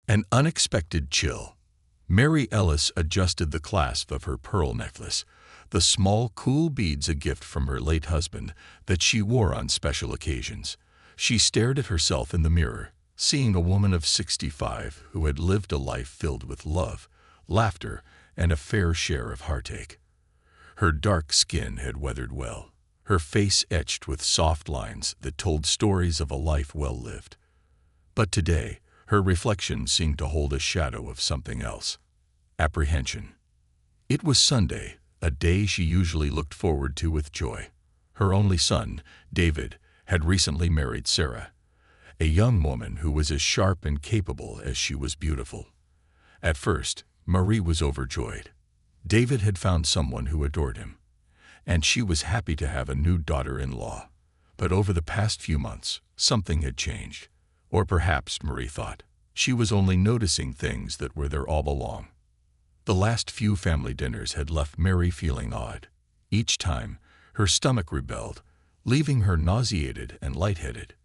An unexpected chill. Mary Ellis adjusted the clasp of her pearl necklace, the small, cool beads a gift from her late husband that she wore on special occasions. She stared at herself in the mirror, seeing a woman of 65 who had lived a life filled with love, laughter, and a fair share of heartache. Her dark skin had weathered well, her face etched with soft lines that told stories of a life well lived. But today, her reflection seemed to hold a shadow of something else. Apprehension. It was Sunday, a day she usually looked forward to with joy. Her only son, David, had recently married Sarah, a young woman who was as sharp and capable as she was beautiful. At first, Marie was overjoyed. David had found someone who adored him, and she was happy to have a new daughter-in-law. But over the past few months, something had changed. Or perhaps, Marie thought, she was only noticing things that were there all along. The last few family dinners had left Mary feeling odd. Each time, her stomach rebelled, leaving her nauseated and lightheaded.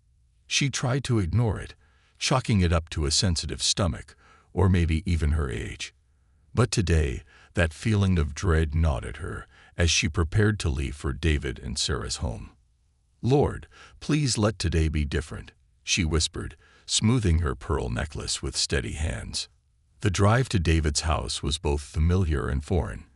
She tried to ignore it, chalking it up to a sensitive stomach, or maybe even her age. But today, that feeling of dread gnawed at her as she prepared to leave for David and Sarah's home. "Lord, please let today be different," she whispered, smoothing her pearl necklace with steady hands. The drive to David's house was both familiar and foreign.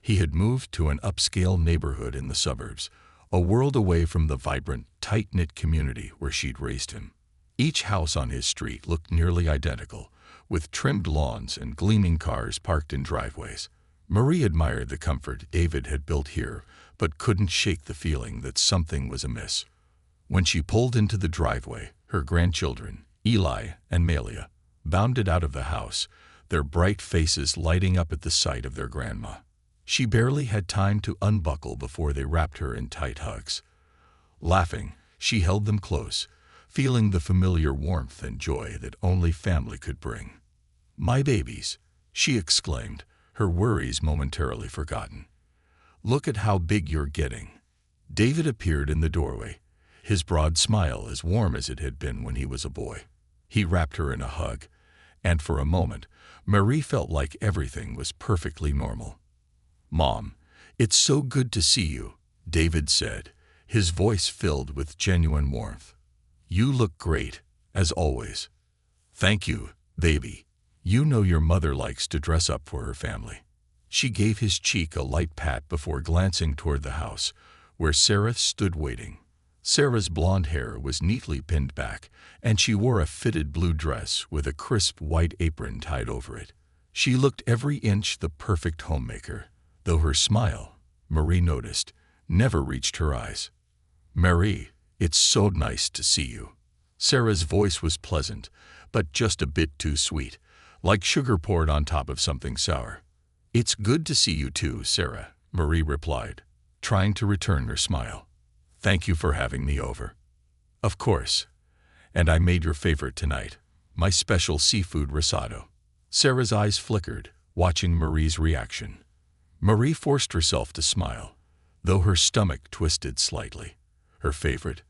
He had moved to an upscale neighborhood in the suburbs, a world away from the vibrant, tight-knit community where she'd raised him. Each house on his street looked nearly identical, with trimmed lawns and gleaming cars parked in driveways. Marie admired the comfort David had built here, but couldn't shake the feeling that something was amiss. When she pulled into the driveway, her grandchildren, Eli and Malia, bounded out of the house, their bright faces lighting up at the sight of their grandma. She barely had time to unbuckle before they wrapped her in tight hugs. Laughing, she held them close, feeling the familiar warmth and joy that only family could bring. "My babies," she exclaimed, her worries momentarily forgotten. "Look at how big you're getting." David appeared in the doorway, his broad smile as warm as it had been when he was a boy. He wrapped her in a hug, and for a moment, Marie felt like everything was perfectly normal. "Mom, it's so good to see you," David said, his voice filled with genuine warmth. "You look great, as always." "Thank you, baby. You know your mother likes to dress up for her family." She gave his cheek a light pat before glancing toward the house, where Sarah stood waiting. Sarah's blonde hair was neatly pinned back, and she wore a fitted blue dress with a crisp white apron tied over it. She looked every inch the perfect homemaker, though her smile, Marie noticed, never reached her eyes. "Marie, it's so nice to see you." Sarah's voice was pleasant, but just a bit too sweet, like sugar poured on top of something sour. "It's good to see you too, Sarah," Marie replied, trying to return her smile. "Thank you for having me over." "Of course. And I made your favorite tonight, my special seafood risotto." Sarah's eyes flickered, watching Marie's reaction. Marie forced herself to smile, though her stomach twisted slightly. Her favorite?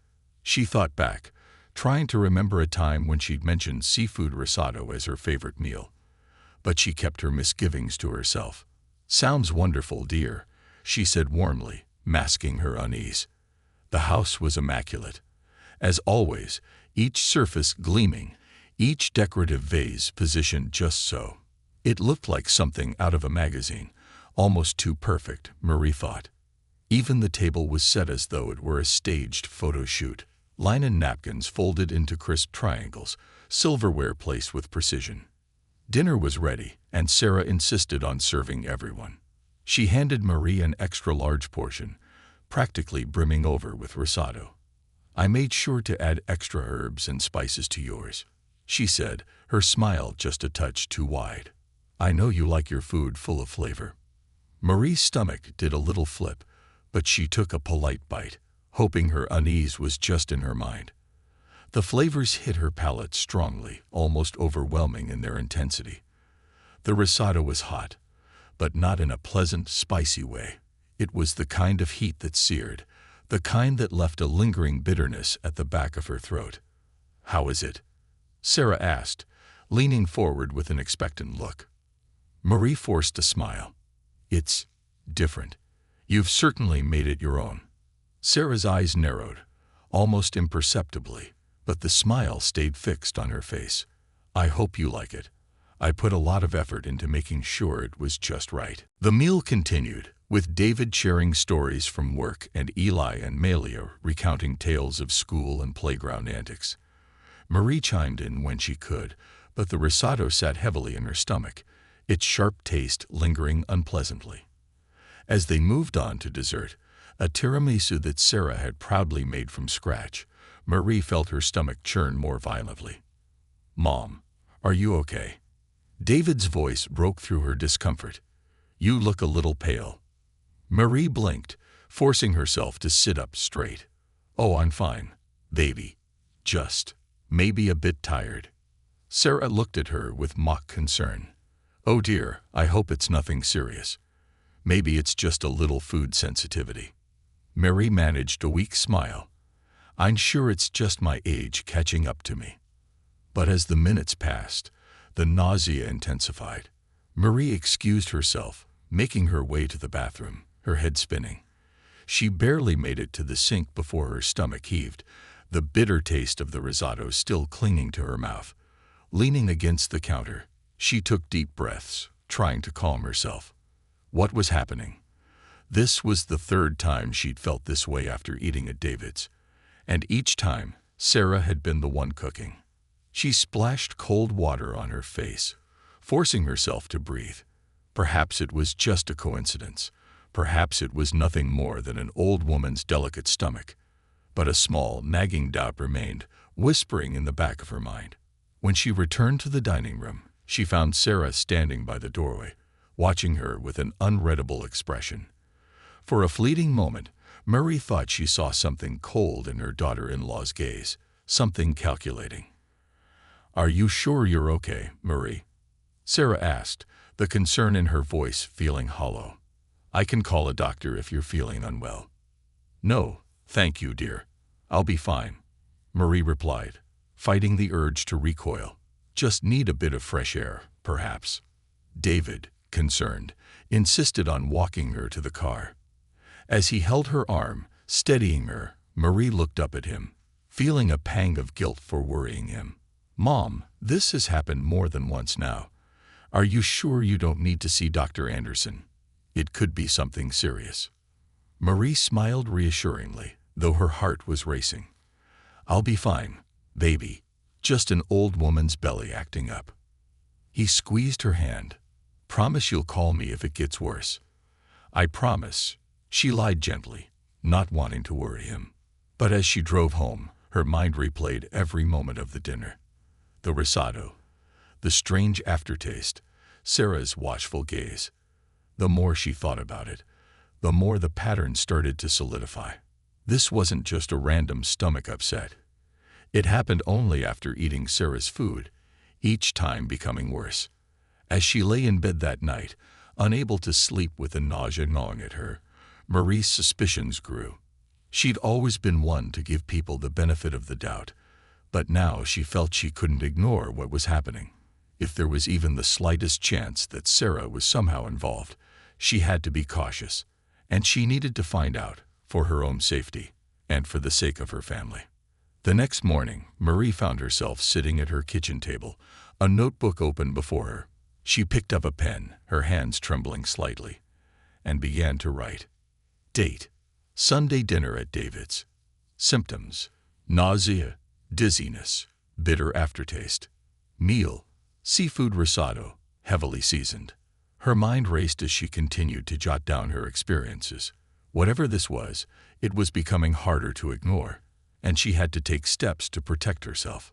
She thought back, trying to remember a time when she'd mentioned seafood risotto as her favorite meal. But she kept her misgivings to herself. "Sounds wonderful, dear," she said warmly, masking her unease. The house was immaculate. As always, each surface gleaming, each decorative vase positioned just so. It looked like something out of a magazine, almost too perfect, Marie thought. Even the table was set as though it were a staged photo shoot. Linen napkins folded into crisp triangles, silverware placed with precision. Dinner was ready, and Sarah insisted on serving everyone. She handed Marie an extra-large portion, practically brimming over with risotto. "I made sure to add extra herbs and spices to yours," she said, her smile just a touch too wide. "I know you like your food full of flavor." Marie's stomach did a little flip, but she took a polite bite, hoping her unease was just in her mind. The flavors hit her palate strongly, almost overwhelming in their intensity. The risotto was hot, but not in a pleasant, spicy way. It was the kind of heat that seared, the kind that left a lingering bitterness at the back of her throat. "How is it?" Sarah asked, leaning forward with an expectant look. Marie forced a smile. "It's different. You've certainly made it your own." Sarah's eyes narrowed, almost imperceptibly, but the smile stayed fixed on her face. "I hope you like it. I put a lot of effort into making sure it was just right." The meal continued, with David sharing stories from work and Eli and Malia recounting tales of school and playground antics. Marie chimed in when she could, but the risotto sat heavily in her stomach, its sharp taste lingering unpleasantly. As they moved on to dessert, a tiramisu that Sarah had proudly made from scratch, Marie felt her stomach churn more violently. "Mom, are you okay?" David's voice broke through her discomfort. "You look a little pale." Marie blinked, forcing herself to sit up straight. "Oh, I'm fine, baby. Just maybe a bit tired." Sarah looked at her with mock concern. "Oh dear, I hope it's nothing serious. Maybe it's just a little food sensitivity." Marie managed a weak smile. "I'm sure it's just my age catching up to me." But as the minutes passed, the nausea intensified. Marie excused herself, making her way to the bathroom, her head spinning. She barely made it to the sink before her stomach heaved, the bitter taste of the risotto still clinging to her mouth. Leaning against the counter, she took deep breaths, trying to calm herself. What was happening? This was the third time she'd felt this way after eating at David's, and each time Sarah had been the one cooking. She splashed cold water on her face, forcing herself to breathe. Perhaps it was just a coincidence. Perhaps it was nothing more than an old woman's delicate stomach. But a small, nagging doubt remained, whispering in the back of her mind. When she returned to the dining room, she found Sarah standing by the doorway, watching her with an unreadable expression. For a fleeting moment, Marie thought she saw something cold in her daughter-in-law's gaze, something calculating. "Are you sure you're okay, Marie?" Sarah asked, the concern in her voice feeling hollow. "I can call a doctor if you're feeling unwell." "No, thank you, dear. I'll be fine," Marie replied, fighting the urge to recoil. "Just need a bit of fresh air, perhaps." David, concerned, insisted on walking her to the car. As he held her arm, steadying her, Marie looked up at him, feeling a pang of guilt for worrying him. "Mom, this has happened more than once now. Are you sure you don't need to see Dr. Anderson? It could be something serious." Marie smiled reassuringly, though her heart was racing. "I'll be fine, baby. Just an old woman's belly acting up." He squeezed her hand. "Promise you'll call me if it gets worse." "I promise," she lied gently, not wanting to worry him. But as she drove home, her mind replayed every moment of the dinner. The risotto, the strange aftertaste, Sarah's watchful gaze. The more she thought about it, the more the pattern started to solidify. This wasn't just a random stomach upset. It happened only after eating Sarah's food, each time becoming worse. As she lay in bed that night, unable to sleep with the nausea gnawing at her, Marie's suspicions grew. She'd always been one to give people the benefit of the doubt, but now she felt she couldn't ignore what was happening. If there was even the slightest chance that Sarah was somehow involved, she had to be cautious, and she needed to find out, for her own safety, and for the sake of her family. The next morning, Marie found herself sitting at her kitchen table, a notebook open before her. She picked up a pen, her hands trembling slightly, and began to write. Date: Sunday dinner at David's. Symptoms: nausea, dizziness, bitter aftertaste. Meal: seafood risotto, heavily seasoned. Her mind raced as she continued to jot down her experiences. Whatever this was, it was becoming harder to ignore, and she had to take steps to protect herself.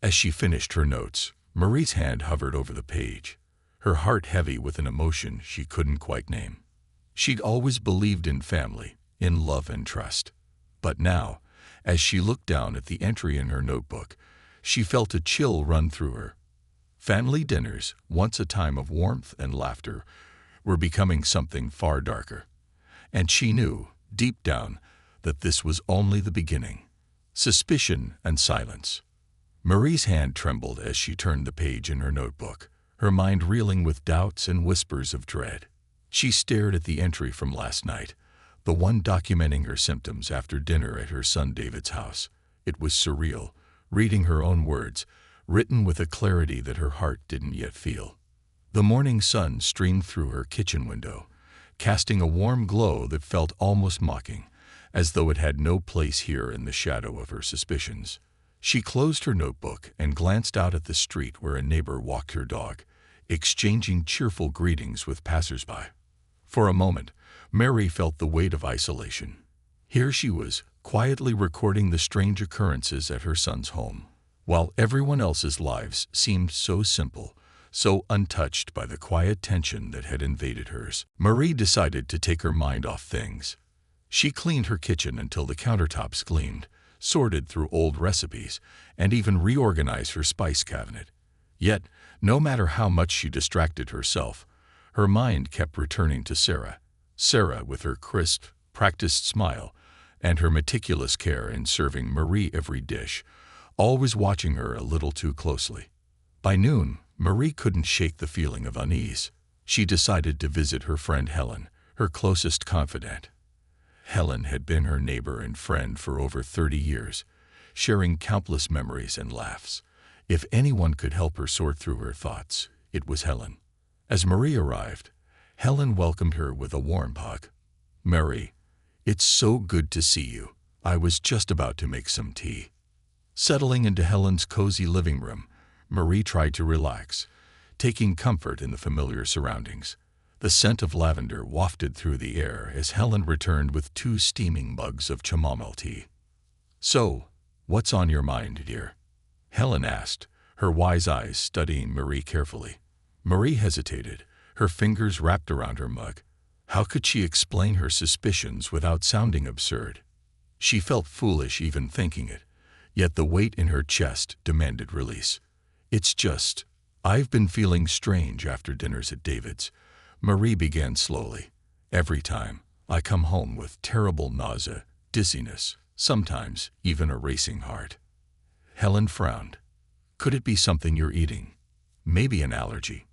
As she finished her notes, Marie's hand hovered over the page, her heart heavy with an emotion she couldn't quite name. She'd always believed in family, in love and trust. But now, as she looked down at the entry in her notebook, she felt a chill run through her. Family dinners, once a time of warmth and laughter, were becoming something far darker. And she knew, deep down, that this was only the beginning. Suspicion and silence. Marie's hand trembled as she turned the page in her notebook, her mind reeling with doubts and whispers of dread. She stared at the entry from last night, the one documenting her symptoms after dinner at her son David's house. It was surreal, reading her own words, written with a clarity that her heart didn't yet feel. The morning sun streamed through her kitchen window, casting a warm glow that felt almost mocking, as though it had no place here in the shadow of her suspicions. She closed her notebook and glanced out at the street where a neighbor walked her dog, exchanging cheerful greetings with passers-by. For a moment, Mary felt the weight of isolation. Here she was, quietly recording the strange occurrences at her son's home, while everyone else's lives seemed so simple, so untouched by the quiet tension that had invaded hers. Marie decided to take her mind off things. She cleaned her kitchen until the countertops gleamed, sorted through old recipes, and even reorganized her spice cabinet. Yet, no matter how much she distracted herself, her mind kept returning to Sarah. Sarah, with her crisp, practiced smile, and her meticulous care in serving Marie every dish, always watching her a little too closely. By noon, Marie couldn't shake the feeling of unease. She decided to visit her friend Helen, her closest confidant. Helen had been her neighbor and friend for over 30 years, sharing countless memories and laughs. If anyone could help her sort through her thoughts, it was Helen. As Marie arrived, Helen welcomed her with a warm hug. "Marie, it's so good to see you. I was just about to make some tea." Settling into Helen's cozy living room, Marie tried to relax, taking comfort in the familiar surroundings. The scent of lavender wafted through the air as Helen returned with 2 steaming mugs of chamomile tea. "So, what's on your mind, dear?" Helen asked, her wise eyes studying Marie carefully. Marie hesitated, her fingers wrapped around her mug. How could she explain her suspicions without sounding absurd? She felt foolish even thinking it, yet the weight in her chest demanded release. "It's just, I've been feeling strange after dinners at David's," Marie began slowly. "Every time, I come home with terrible nausea, dizziness, sometimes even a racing heart." Helen frowned. "Could it be something you're eating? Maybe an allergy?"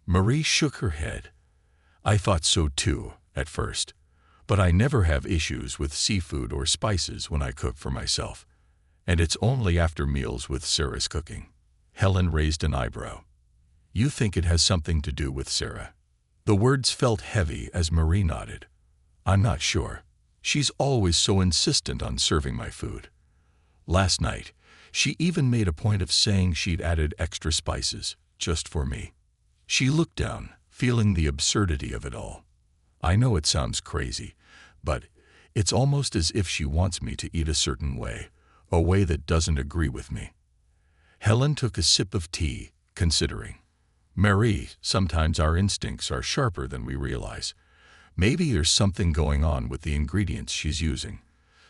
Marie shook her head. "I thought so too, at first, but I never have issues with seafood or spices when I cook for myself, and it's only after meals with Sarah's cooking." Helen raised an eyebrow. "You think it has something to do with Sarah?" The words felt heavy as Marie nodded. "I'm not sure. She's always so insistent on serving my food. Last night, she even made a point of saying she'd added extra spices, just for me." She looked down, feeling the absurdity of it all. "I know it sounds crazy, but it's almost as if she wants me to eat a certain way, a way that doesn't agree with me." Helen took a sip of tea, considering. "Marie, sometimes our instincts are sharper than we realize. Maybe there's something going on with the ingredients she's using,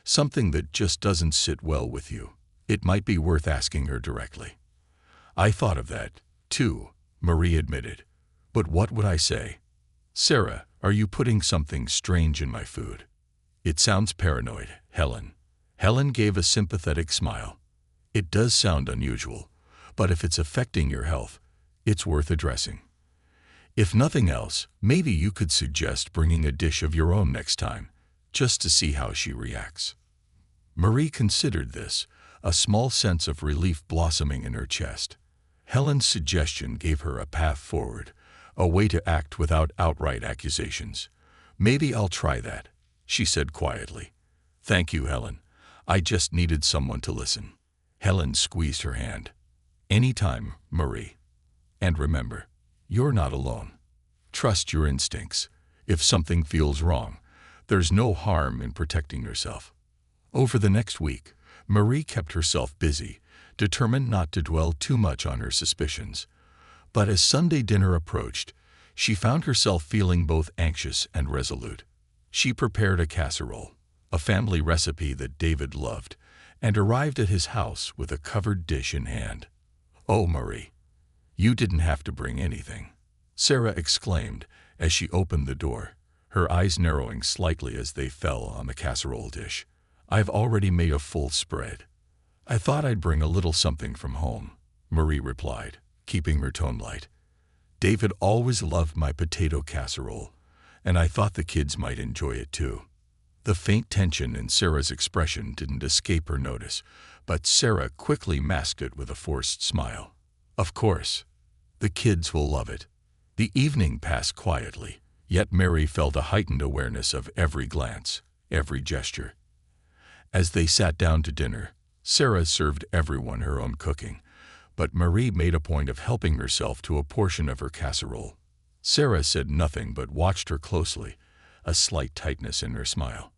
something that just doesn't sit well with you. It might be worth asking her directly." "I thought of that, too," Marie admitted. "But what would I say? Sarah, are you putting something strange in my food?" "It sounds paranoid, Helen." Helen gave a sympathetic smile. "It does sound unusual, but if it's affecting your health, it's worth addressing. If nothing else, maybe you could suggest bringing a dish of your own next time, just to see how she reacts." Marie considered this, a small sense of relief blossoming in her chest. Helen's suggestion gave her a path forward, a way to act without outright accusations. "Maybe I'll try that," she said quietly. "Thank you, Helen. I just needed someone to listen." Helen squeezed her hand. "Anytime, Marie. And remember, you're not alone. Trust your instincts. If something feels wrong, there's no harm in protecting yourself." Over the next week, Marie kept herself busy, determined not to dwell too much on her suspicions. But as Sunday dinner approached, she found herself feeling both anxious and resolute. She prepared a casserole, a family recipe that David loved, and arrived at his house with a covered dish in hand. "Oh, Marie, you didn't have to bring anything," Sarah exclaimed as she opened the door, her eyes narrowing slightly as they fell on the casserole dish. "I've already made a full spread. "I thought I'd bring a little something from home," Marie replied, keeping her tone light. "David always loved my potato casserole, and I thought the kids might enjoy it too." The faint tension in Sarah's expression didn't escape her notice, but Sarah quickly masked it with a forced smile. "Of course. The kids will love it." The evening passed quietly, yet Mary felt a heightened awareness of every glance, every gesture. As they sat down to dinner, Sarah served everyone her own cooking, but Marie made a point of helping herself to a portion of her casserole. Sarah said nothing but watched her closely, a slight tightness in her smile.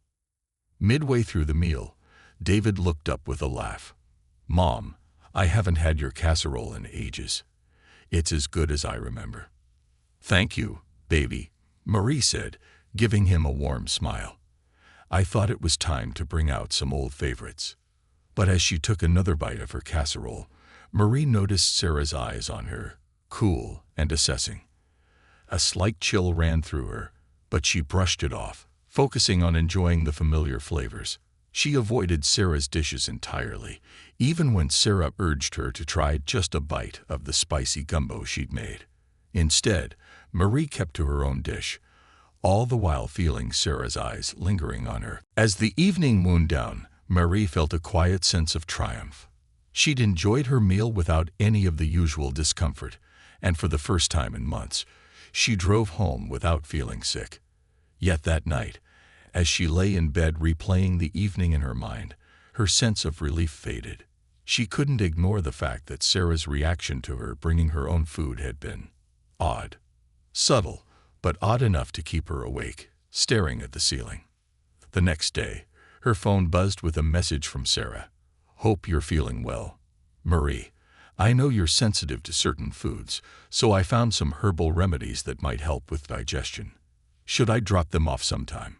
Midway through the meal, David looked up with a laugh. "Mom, I haven't had your casserole in ages. It's as good as I remember." "Thank you, baby," Marie said, giving him a warm smile. "I thought it was time to bring out some old favorites." But as she took another bite of her casserole, Marie noticed Sarah's eyes on her, cool and assessing. A slight chill ran through her, but she brushed it off, focusing on enjoying the familiar flavors. She avoided Sarah's dishes entirely, even when Sarah urged her to try just a bite of the spicy gumbo she'd made. Instead, Marie kept to her own dish, all the while feeling Sarah's eyes lingering on her. As the evening wound down, Marie felt a quiet sense of triumph. She'd enjoyed her meal without any of the usual discomfort, and for the first time in months, she drove home without feeling sick. Yet that night, as she lay in bed replaying the evening in her mind, her sense of relief faded. She couldn't ignore the fact that Sarah's reaction to her bringing her own food had been odd. Subtle, but odd enough to keep her awake, staring at the ceiling. The next day, her phone buzzed with a message from Sarah. "Hope you're feeling well. Marie, I know you're sensitive to certain foods, so I found some herbal remedies that might help with digestion. Should I drop them off sometime?"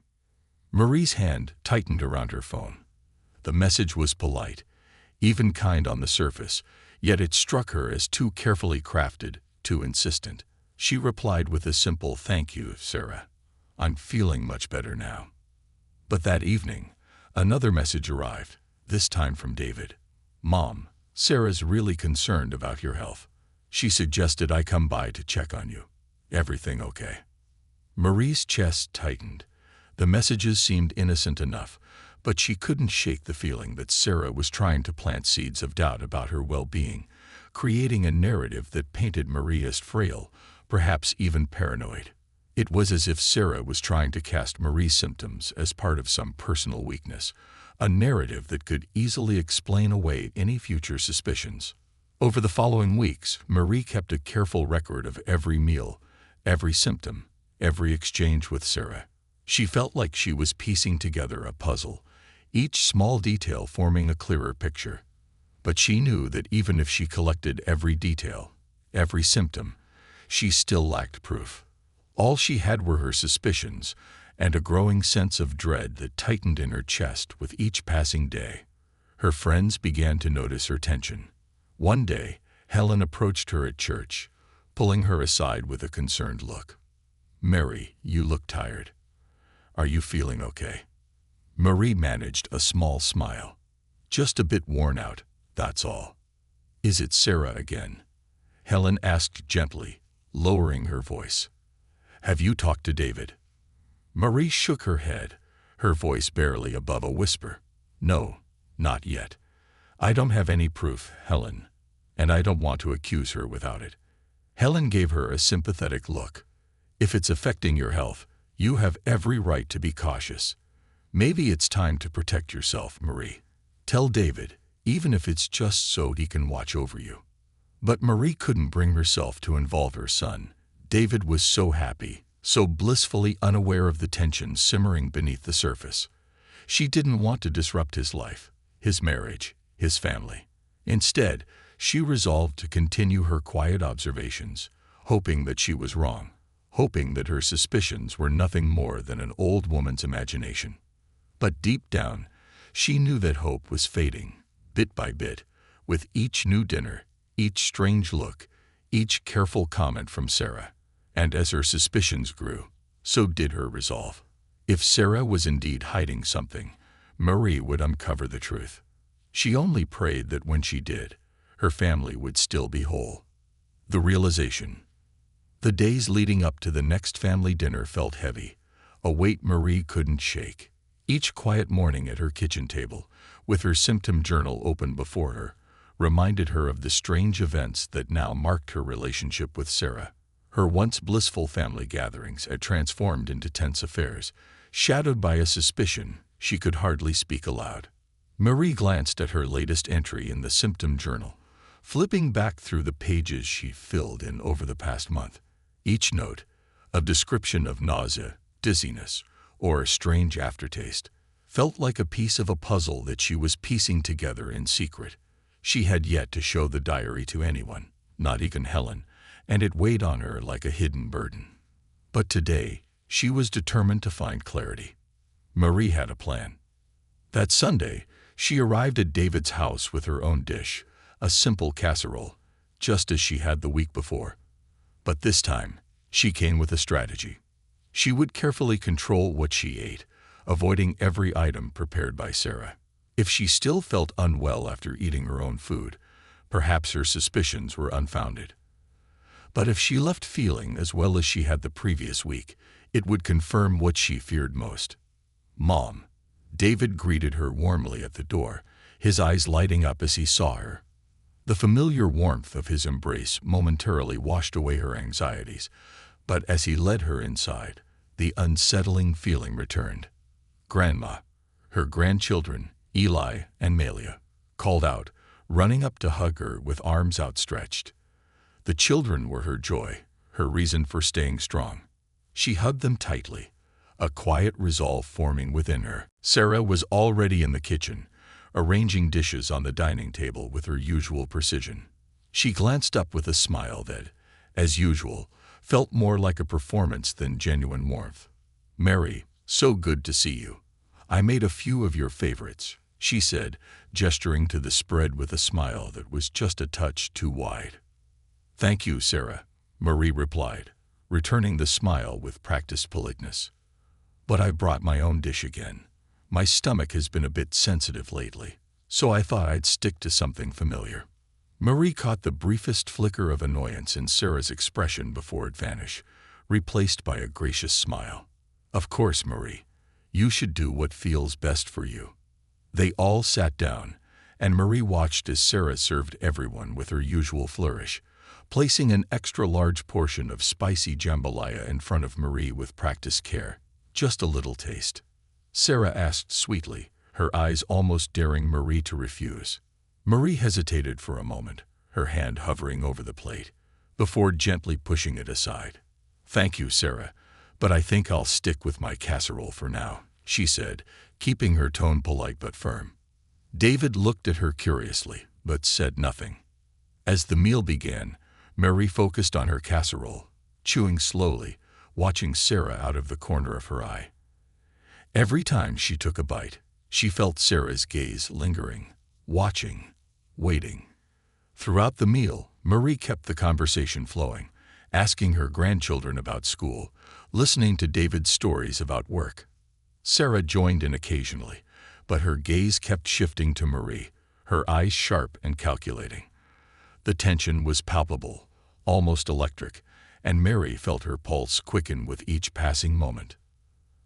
Marie's hand tightened around her phone. The message was polite, even kind on the surface, yet it struck her as too carefully crafted, too insistent. She replied with a simple "Thank you, Sarah. I'm feeling much better now." But that evening, another message arrived, this time from David. "Mom, Sarah's really concerned about your health. She suggested I come by to check on you. Everything okay?" Marie's chest tightened. The messages seemed innocent enough, but she couldn't shake the feeling that Sarah was trying to plant seeds of doubt about her well-being, creating a narrative that painted Marie as frail, perhaps even paranoid. It was as if Sarah was trying to cast Marie's symptoms as part of some personal weakness, a narrative that could easily explain away any future suspicions. Over the following weeks, Marie kept a careful record of every meal, every symptom, every exchange with Sarah. She felt like she was piecing together a puzzle, each small detail forming a clearer picture. But she knew that even if she collected every detail, every symptom, she still lacked proof. All she had were her suspicions and a growing sense of dread that tightened in her chest with each passing day. Her friends began to notice her tension. One day, Helen approached her at church, pulling her aside with a concerned look. "Mary, you look tired. Are you feeling okay?" Marie managed a small smile. "Just a bit worn out, that's all." "Is it Sarah again?" Helen asked gently, lowering her voice. "Have you talked to David?" Marie shook her head, her voice barely above a whisper. "No, not yet. I don't have any proof, Helen, and I don't want to accuse her without it." Helen gave her a sympathetic look. "If it's affecting your health, you have every right to be cautious. Maybe it's time to protect yourself, Marie. Tell David, even if it's just so he can watch over you." But Marie couldn't bring herself to involve her son. David was so happy, so blissfully unaware of the tension simmering beneath the surface. She didn't want to disrupt his life, his marriage, his family. Instead, she resolved to continue her quiet observations, hoping that she was wrong, hoping that her suspicions were nothing more than an old woman's imagination. But deep down, she knew that hope was fading, bit by bit, with each new dinner, each strange look, each careful comment from Sarah. And as her suspicions grew, so did her resolve. If Sarah was indeed hiding something, Marie would uncover the truth. She only prayed that when she did, her family would still be whole. The realization. The days leading up to the next family dinner felt heavy, a weight Marie couldn't shake. Each quiet morning at her kitchen table, with her symptom journal open before her, reminded her of the strange events that now marked her relationship with Sarah. Her once blissful family gatherings had transformed into tense affairs, shadowed by a suspicion she could hardly speak aloud. Marie glanced at her latest entry in the symptom journal, flipping back through the pages she filled in over the past month. Each note, a description of nausea, dizziness, or a strange aftertaste, felt like a piece of a puzzle that she was piecing together in secret. She had yet to show the diary to anyone, not even Helen, and it weighed on her like a hidden burden. But today, she was determined to find clarity. Marie had a plan. That Sunday, she arrived at David's house with her own dish, a simple casserole, just as she had the week before. But this time, she came with a strategy. She would carefully control what she ate, avoiding every item prepared by Sarah. If she still felt unwell after eating her own food, perhaps her suspicions were unfounded. But if she left feeling as well as she had the previous week, it would confirm what she feared most. "Mom." David greeted her warmly at the door, his eyes lighting up as he saw her. The familiar warmth of his embrace momentarily washed away her anxieties, but as he led her inside, the unsettling feeling returned. Grandma, her grandchildren, Eli and Malia, called out, running up to hug her with arms outstretched. The children were her joy, her reason for staying strong. She hugged them tightly, a quiet resolve forming within her. Sarah was already in the kitchen, arranging dishes on the dining table with her usual precision. She glanced up with a smile that, as usual, felt more like a performance than genuine warmth. "Mary, so good to see you. I made a few of your favorites," she said, gesturing to the spread with a smile that was just a touch too wide. "Thank you, Sarah," Marie replied, returning the smile with practiced politeness. "But I brought my own dish again. My stomach has been a bit sensitive lately, so I thought I'd stick to something familiar." Marie caught the briefest flicker of annoyance in Sarah's expression before it vanished, replaced by a gracious smile. "Of course, Marie. You should do what feels best for you." They all sat down, and Marie watched as Sarah served everyone with her usual flourish, placing an extra-large portion of spicy jambalaya in front of Marie with practiced care. "Just a little taste?" Sarah asked sweetly, her eyes almost daring Marie to refuse. Marie hesitated for a moment, her hand hovering over the plate, before gently pushing it aside. "Thank you, Sarah, but I think I'll stick with my casserole for now," she said, keeping her tone polite but firm. David looked at her curiously, but said nothing. As the meal began, Marie focused on her casserole, chewing slowly, watching Sarah out of the corner of her eye. Every time she took a bite, she felt Sarah's gaze lingering, watching, waiting. Throughout the meal, Marie kept the conversation flowing, asking her grandchildren about school, listening to David's stories about work. Sarah joined in occasionally, but her gaze kept shifting to Marie, her eyes sharp and calculating. The tension was palpable, almost electric, and Mary felt her pulse quicken with each passing moment.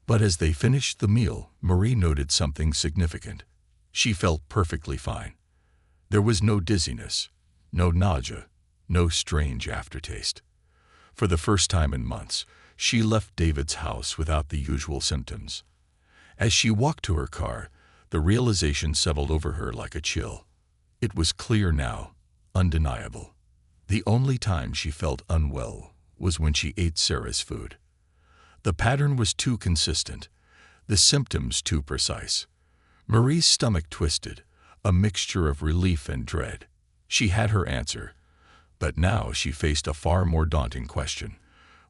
But as they finished the meal, Marie noted something significant. She felt perfectly fine. There was no dizziness, no nausea, no strange aftertaste. For the first time in months, she left David's house without the usual symptoms. As she walked to her car, the realization settled over her like a chill. It was clear now, undeniable. The only time she felt unwell was when she ate Sarah's food. The pattern was too consistent, the symptoms too precise. Marie's stomach twisted, a mixture of relief and dread. She had her answer, but now she faced a far more daunting question.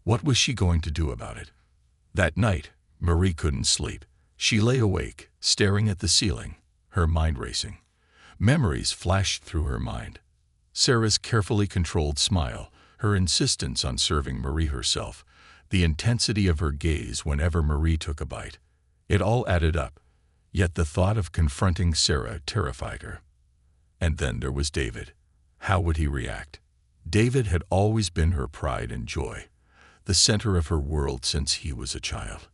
What was she going to do about it? That night, Marie couldn't sleep. She lay awake, staring at the ceiling, her mind racing. Memories flashed through her mind. Sarah's carefully controlled smile, her insistence on serving Marie herself, the intensity of her gaze whenever Marie took a bite. It all added up, yet the thought of confronting Sarah terrified her. And then there was David. How would he react? David had always been her pride and joy, the center of her world since he was a child.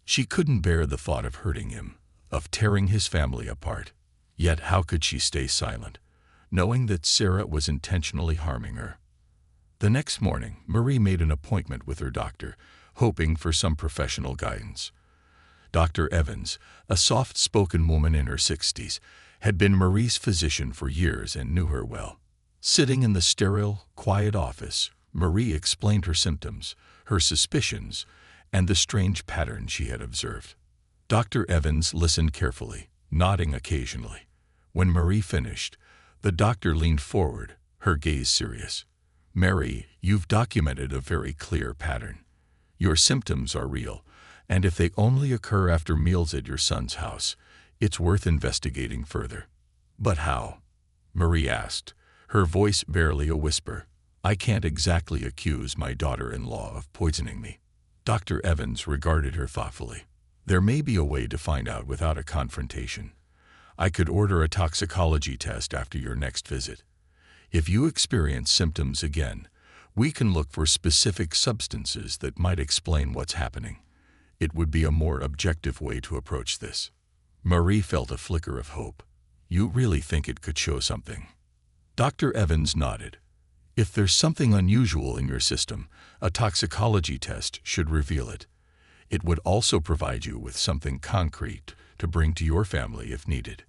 She couldn't bear the thought of hurting him, of tearing his family apart. Yet how could she stay silent, knowing that Sarah was intentionally harming her? The next morning, Marie made an appointment with her doctor, hoping for some professional guidance. Dr. Evans, a soft-spoken woman in her 60s, had been Marie's physician for years and knew her well. Sitting in the sterile, quiet office, Marie explained her symptoms, her suspicions, and the strange pattern she had observed. Dr. Evans listened carefully, nodding occasionally. When Marie finished, the doctor leaned forward, her gaze serious. "Mary, you've documented a very clear pattern. Your symptoms are real, and if they only occur after meals at your son's house, it's worth investigating further." "But how?" Marie asked, her voice barely a whisper. "I can't exactly accuse my daughter-in-law of poisoning me." Dr. Evans regarded her thoughtfully. "There may be a way to find out without a confrontation. I could order a toxicology test after your next visit. If you experience symptoms again, we can look for specific substances that might explain what's happening. It would be a more objective way to approach this." Marie felt a flicker of hope. "You really think it could show something?" Dr. Evans nodded. "If there's something unusual in your system, a toxicology test should reveal it. It would also provide you with something concrete to bring to your family if needed."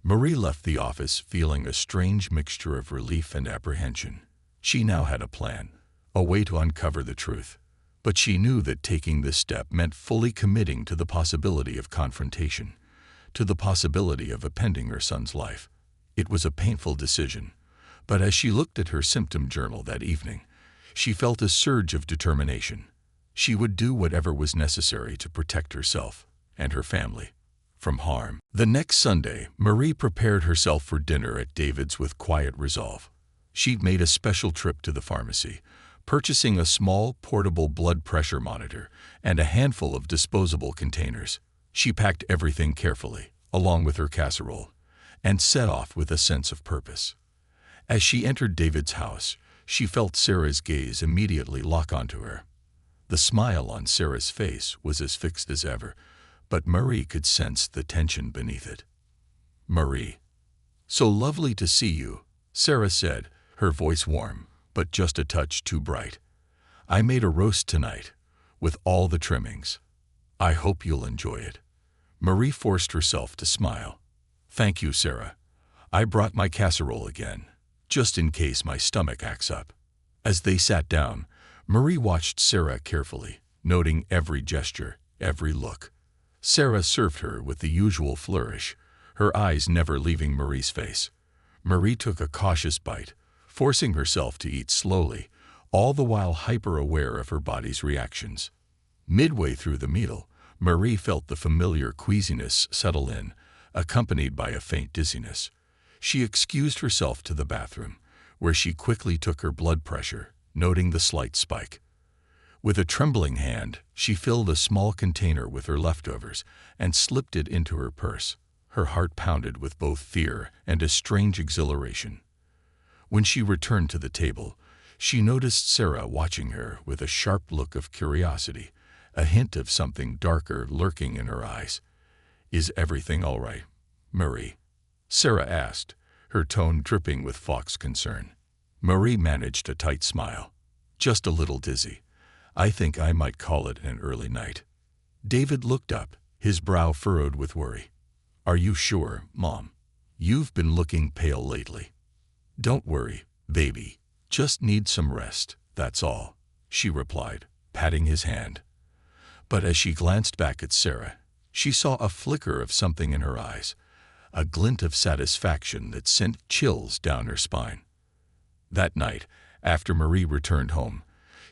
Marie left the office feeling a strange mixture of relief and apprehension. She now had a plan, a way to uncover the truth. But she knew that taking this step meant fully committing to the possibility of confrontation, to the possibility of upending her son's life. It was a painful decision, but as she looked at her symptom journal that evening, she felt a surge of determination. She would do whatever was necessary to protect herself and her family from harm. The next Sunday, Marie prepared herself for dinner at David's with quiet resolve. She'd made a special trip to the pharmacy, purchasing a small, portable blood pressure monitor and a handful of disposable containers. She packed everything carefully, along with her casserole, and set off with a sense of purpose. As she entered David's house, she felt Sarah's gaze immediately lock onto her. The smile on Sarah's face was as fixed as ever, but Marie could sense the tension beneath it. "Marie, so lovely to see you," Sarah said, her voice warm, but just a touch too bright. "I made a roast tonight, with all the trimmings. I hope you'll enjoy it." Marie forced herself to smile. "Thank you, Sarah. I brought my casserole again, just in case my stomach acts up." As they sat down, Marie watched Sarah carefully, noting every gesture, every look. Sarah served her with the usual flourish, her eyes never leaving Marie's face. Marie took a cautious bite, forcing herself to eat slowly, all the while hyper-aware of her body's reactions. Midway through the meal, Marie felt the familiar queasiness settle in, accompanied by a faint dizziness. She excused herself to the bathroom, where she quickly took her blood pressure, noting the slight spike. With a trembling hand, she filled a small container with her leftovers and slipped it into her purse. Her heart pounded with both fear and a strange exhilaration. When she returned to the table, she noticed Sarah watching her with a sharp look of curiosity, a hint of something darker lurking in her eyes. "Is everything all right, Marie?" Sarah asked, her tone dripping with Fox's concern. Marie managed a tight smile. "Just a little dizzy. I think I might call it an early night." David looked up, his brow furrowed with worry. "Are you sure, Mom? You've been looking pale lately." "Don't worry, baby. Just need some rest, that's all," she replied, patting his hand. But as she glanced back at Sarah, she saw a flicker of something in her eyes, a glint of satisfaction that sent chills down her spine. That night, after Marie returned home,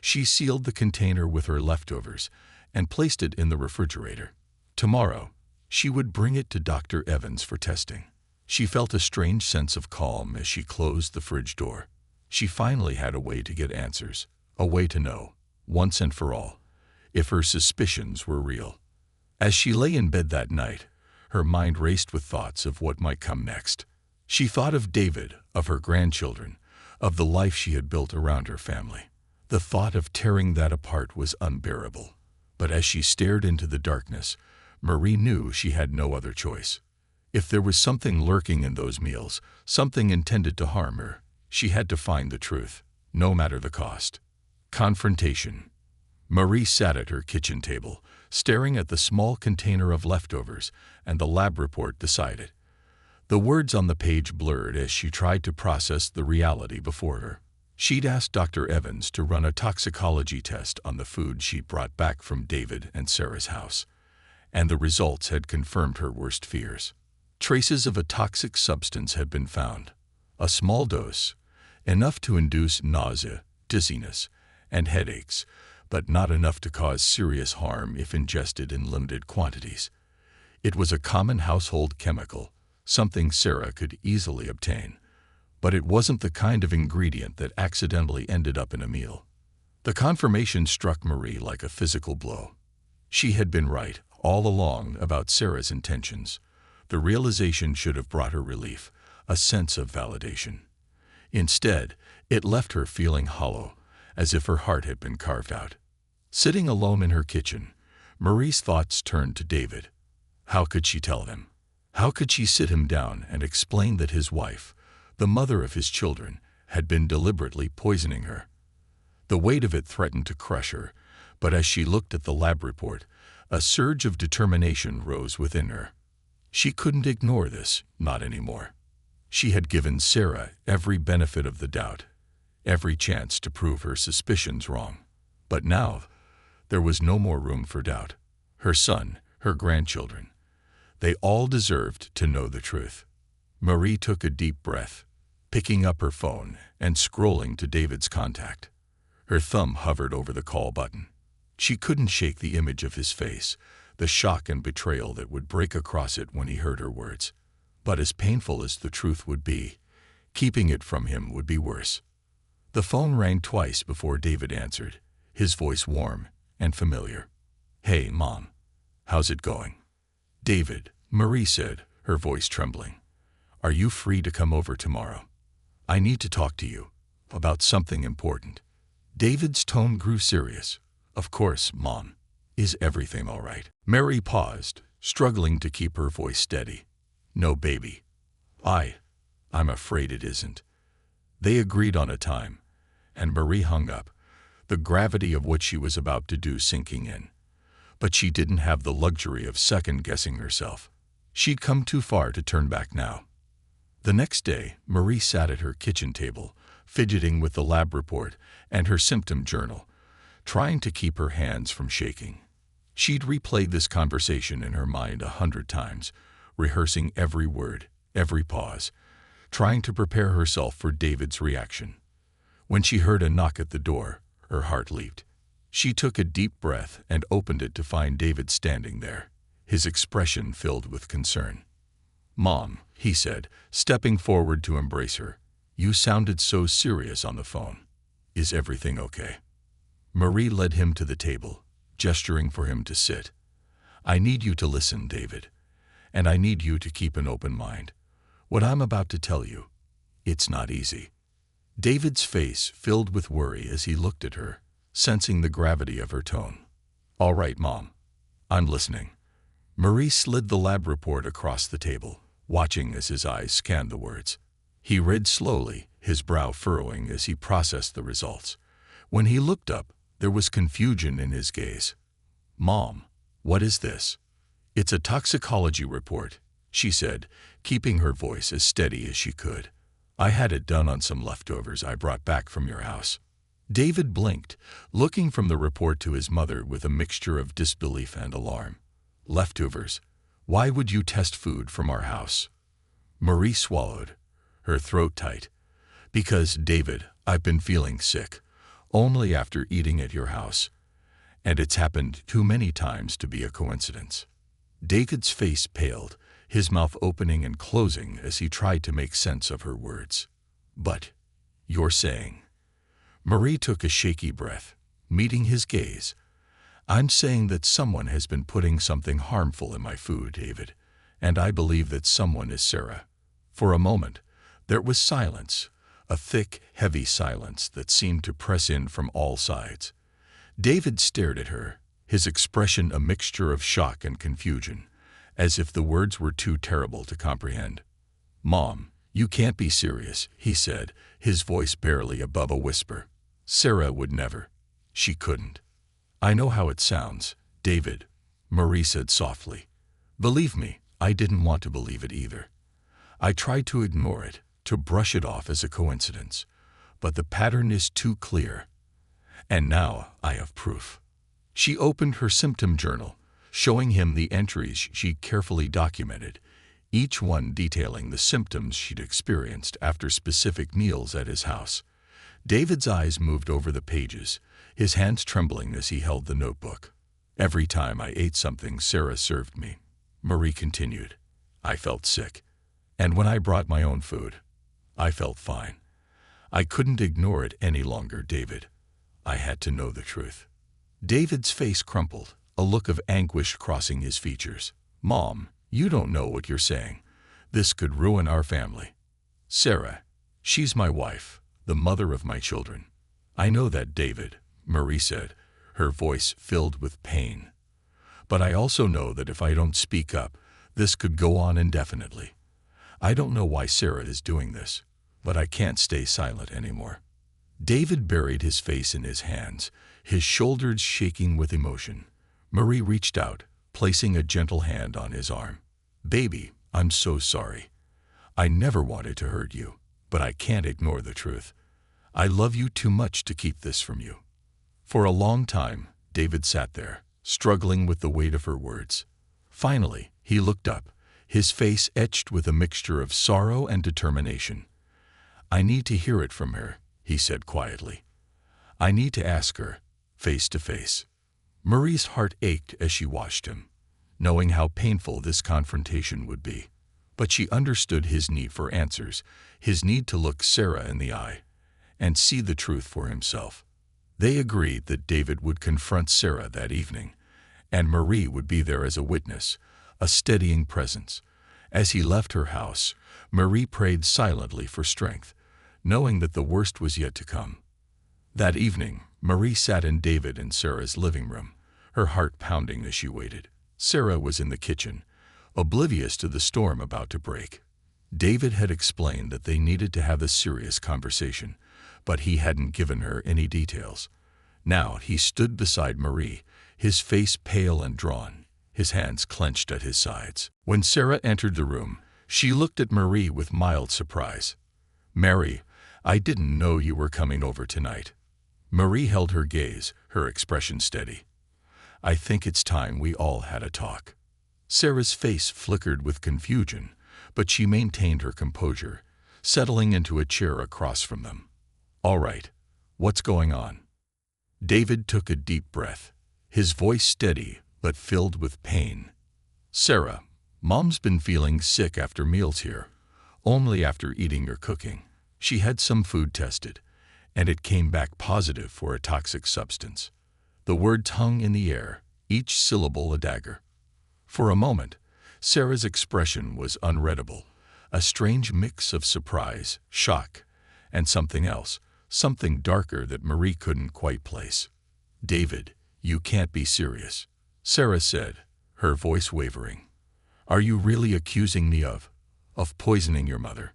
she sealed the container with her leftovers and placed it in the refrigerator. Tomorrow, she would bring it to Dr. Evans for testing. She felt a strange sense of calm as she closed the fridge door. She finally had a way to get answers, a way to know, once and for all, if her suspicions were real. As she lay in bed that night, her mind raced with thoughts of what might come next. She thought of David, of her grandchildren, of the life she had built around her family. The thought of tearing that apart was unbearable. But as she stared into the darkness, Marie knew she had no other choice. If there was something lurking in those meals, something intended to harm her, she had to find the truth, no matter the cost. Confrontation. Marie sat at her kitchen table, staring at the small container of leftovers and the lab report beside it. The words on the page blurred as she tried to process the reality before her. She'd asked Dr. Evans to run a toxicology test on the food she'd brought back from David and Sarah's house, and the results had confirmed her worst fears. Traces of a toxic substance had been found. A small dose, enough to induce nausea, dizziness, and headaches, but not enough to cause serious harm if ingested in limited quantities. It was a common household chemical, something Sarah could easily obtain, but it wasn't the kind of ingredient that accidentally ended up in a meal. The confirmation struck Marie like a physical blow. She had been right all along about Sarah's intentions. The realization should have brought her relief, a sense of validation. Instead, it left her feeling hollow, as if her heart had been carved out. Sitting alone in her kitchen, Marie's thoughts turned to David. How could she tell him? How could she sit him down and explain that his wife, the mother of his children, had been deliberately poisoning her? The weight of it threatened to crush her, but as she looked at the lab report, a surge of determination rose within her. She couldn't ignore this, not anymore. She had given Sarah every benefit of the doubt, every chance to prove her suspicions wrong. But now, there was no more room for doubt. Her son, her grandchildren, they all deserved to know the truth. Marie took a deep breath, picking up her phone and scrolling to David's contact. Her thumb hovered over the call button. She couldn't shake the image of his face, the shock and betrayal that would break across it when he heard her words. But as painful as the truth would be, keeping it from him would be worse. The phone rang twice before David answered, his voice warm and familiar. "Hey, Mom. How's it going?" "David," Marie said, her voice trembling. "Are you free to come over tomorrow? I need to talk to you about something important." David's tone grew serious. "Of course, Mom. Is everything all right?" Mary paused, struggling to keep her voice steady. "No, baby. I'm afraid it isn't." They agreed on a time, and Marie hung up, the gravity of what she was about to do sinking in. But she didn't have the luxury of second-guessing herself. She'd come too far to turn back now. The next day, Marie sat at her kitchen table, fidgeting with the lab report and her symptom journal, trying to keep her hands from shaking. She'd replayed this conversation in her mind 100 times, rehearsing every word, every pause, trying to prepare herself for David's reaction. When she heard a knock at the door, her heart leaped. She took a deep breath and opened it to find David standing there, his expression filled with concern. "Mom," he said, stepping forward to embrace her, "you sounded so serious on the phone. Is everything okay?" Marie led him to the table, gesturing for him to sit. "I need you to listen, David, and I need you to keep an open mind. What I'm about to tell you, it's not easy." David's face filled with worry as he looked at her, sensing the gravity of her tone. "All right, Mom. I'm listening." Marie slid the lab report across the table, watching as his eyes scanned the words. He read slowly, his brow furrowing as he processed the results. When he looked up, there was confusion in his gaze. "Mom, what is this?" "It's a toxicology report," she said, keeping her voice as steady as she could. "I had it done on some leftovers I brought back from your house." David blinked, looking from the report to his mother with a mixture of disbelief and alarm. "Leftovers? Why would you test food from our house?" Marie swallowed, her throat tight. "Because, David, I've been feeling sick, only after eating at your house. And it's happened too many times to be a coincidence." David's face paled, his mouth opening and closing as he tried to make sense of her words. "But you're saying..." Marie took a shaky breath, meeting his gaze. "I'm saying that someone has been putting something harmful in my food, David, and I believe that someone is Sarah." For a moment, there was silence, a thick, heavy silence that seemed to press in from all sides. David stared at her, his expression a mixture of shock and confusion, as if the words were too terrible to comprehend. "Mom, you can't be serious," he said, his voice barely above a whisper. "Sarah would never. She couldn't." "I know how it sounds, David," Marie said softly. "Believe me, I didn't want to believe it either. I tried to ignore it, to brush it off as a coincidence. But the pattern is too clear. And now I have proof." She opened her symptom journal, showing him the entries she carefully documented, each one detailing the symptoms she'd experienced after specific meals at his house. David's eyes moved over the pages, his hands trembling as he held the notebook. "Every time I ate something Sarah served me," Marie continued, "I felt sick. And when I brought my own food, I felt fine. I couldn't ignore it any longer, David. I had to know the truth." David's face crumpled, a look of anguish crossing his features. "Mom, you don't know what you're saying. This could ruin our family. Sarah, she's my wife, the mother of my children." "I know that, David," Marie said, her voice filled with pain. "But I also know that if I don't speak up, this could go on indefinitely. I don't know why Sarah is doing this, but I can't stay silent anymore." David buried his face in his hands, his shoulders shaking with emotion. Marie reached out, placing a gentle hand on his arm. "Baby, I'm so sorry. I never wanted to hurt you, but I can't ignore the truth. I love you too much to keep this from you." For a long time, David sat there, struggling with the weight of her words. Finally, he looked up, his face etched with a mixture of sorrow and determination. "I need to hear it from her," he said quietly. "I need to ask her, face to face." Marie's heart ached as she watched him, knowing how painful this confrontation would be. But she understood his need for answers, his need to look Sarah in the eye, and see the truth for himself. They agreed that David would confront Sarah that evening, and Marie would be there as a witness, a steadying presence. As he left her house, Marie prayed silently for strength, knowing that the worst was yet to come. That evening, Marie sat in David and Sarah's living room, her heart pounding as she waited. Sarah was in the kitchen, oblivious to the storm about to break. David had explained that they needed to have a serious conversation, but he hadn't given her any details. Now he stood beside Marie, his face pale and drawn, his hands clenched at his sides. When Sarah entered the room, she looked at Marie with mild surprise. "Mary, I didn't know you were coming over tonight." Marie held her gaze, her expression steady. "I think it's time we all had a talk." Sarah's face flickered with confusion, but she maintained her composure, settling into a chair across from them. "All right, what's going on?" David took a deep breath, his voice steady but filled with pain. "Sarah, Mom's been feeling sick after meals here, only after eating your cooking. She had some food tested, and it came back positive for a toxic substance." The words hung in the air, each syllable a dagger. For a moment, Sarah's expression was unreadable, a strange mix of surprise, shock, and something else, something darker that Marie couldn't quite place. "David, you can't be serious," Sarah said, her voice wavering. "Are you really accusing me of poisoning your mother?"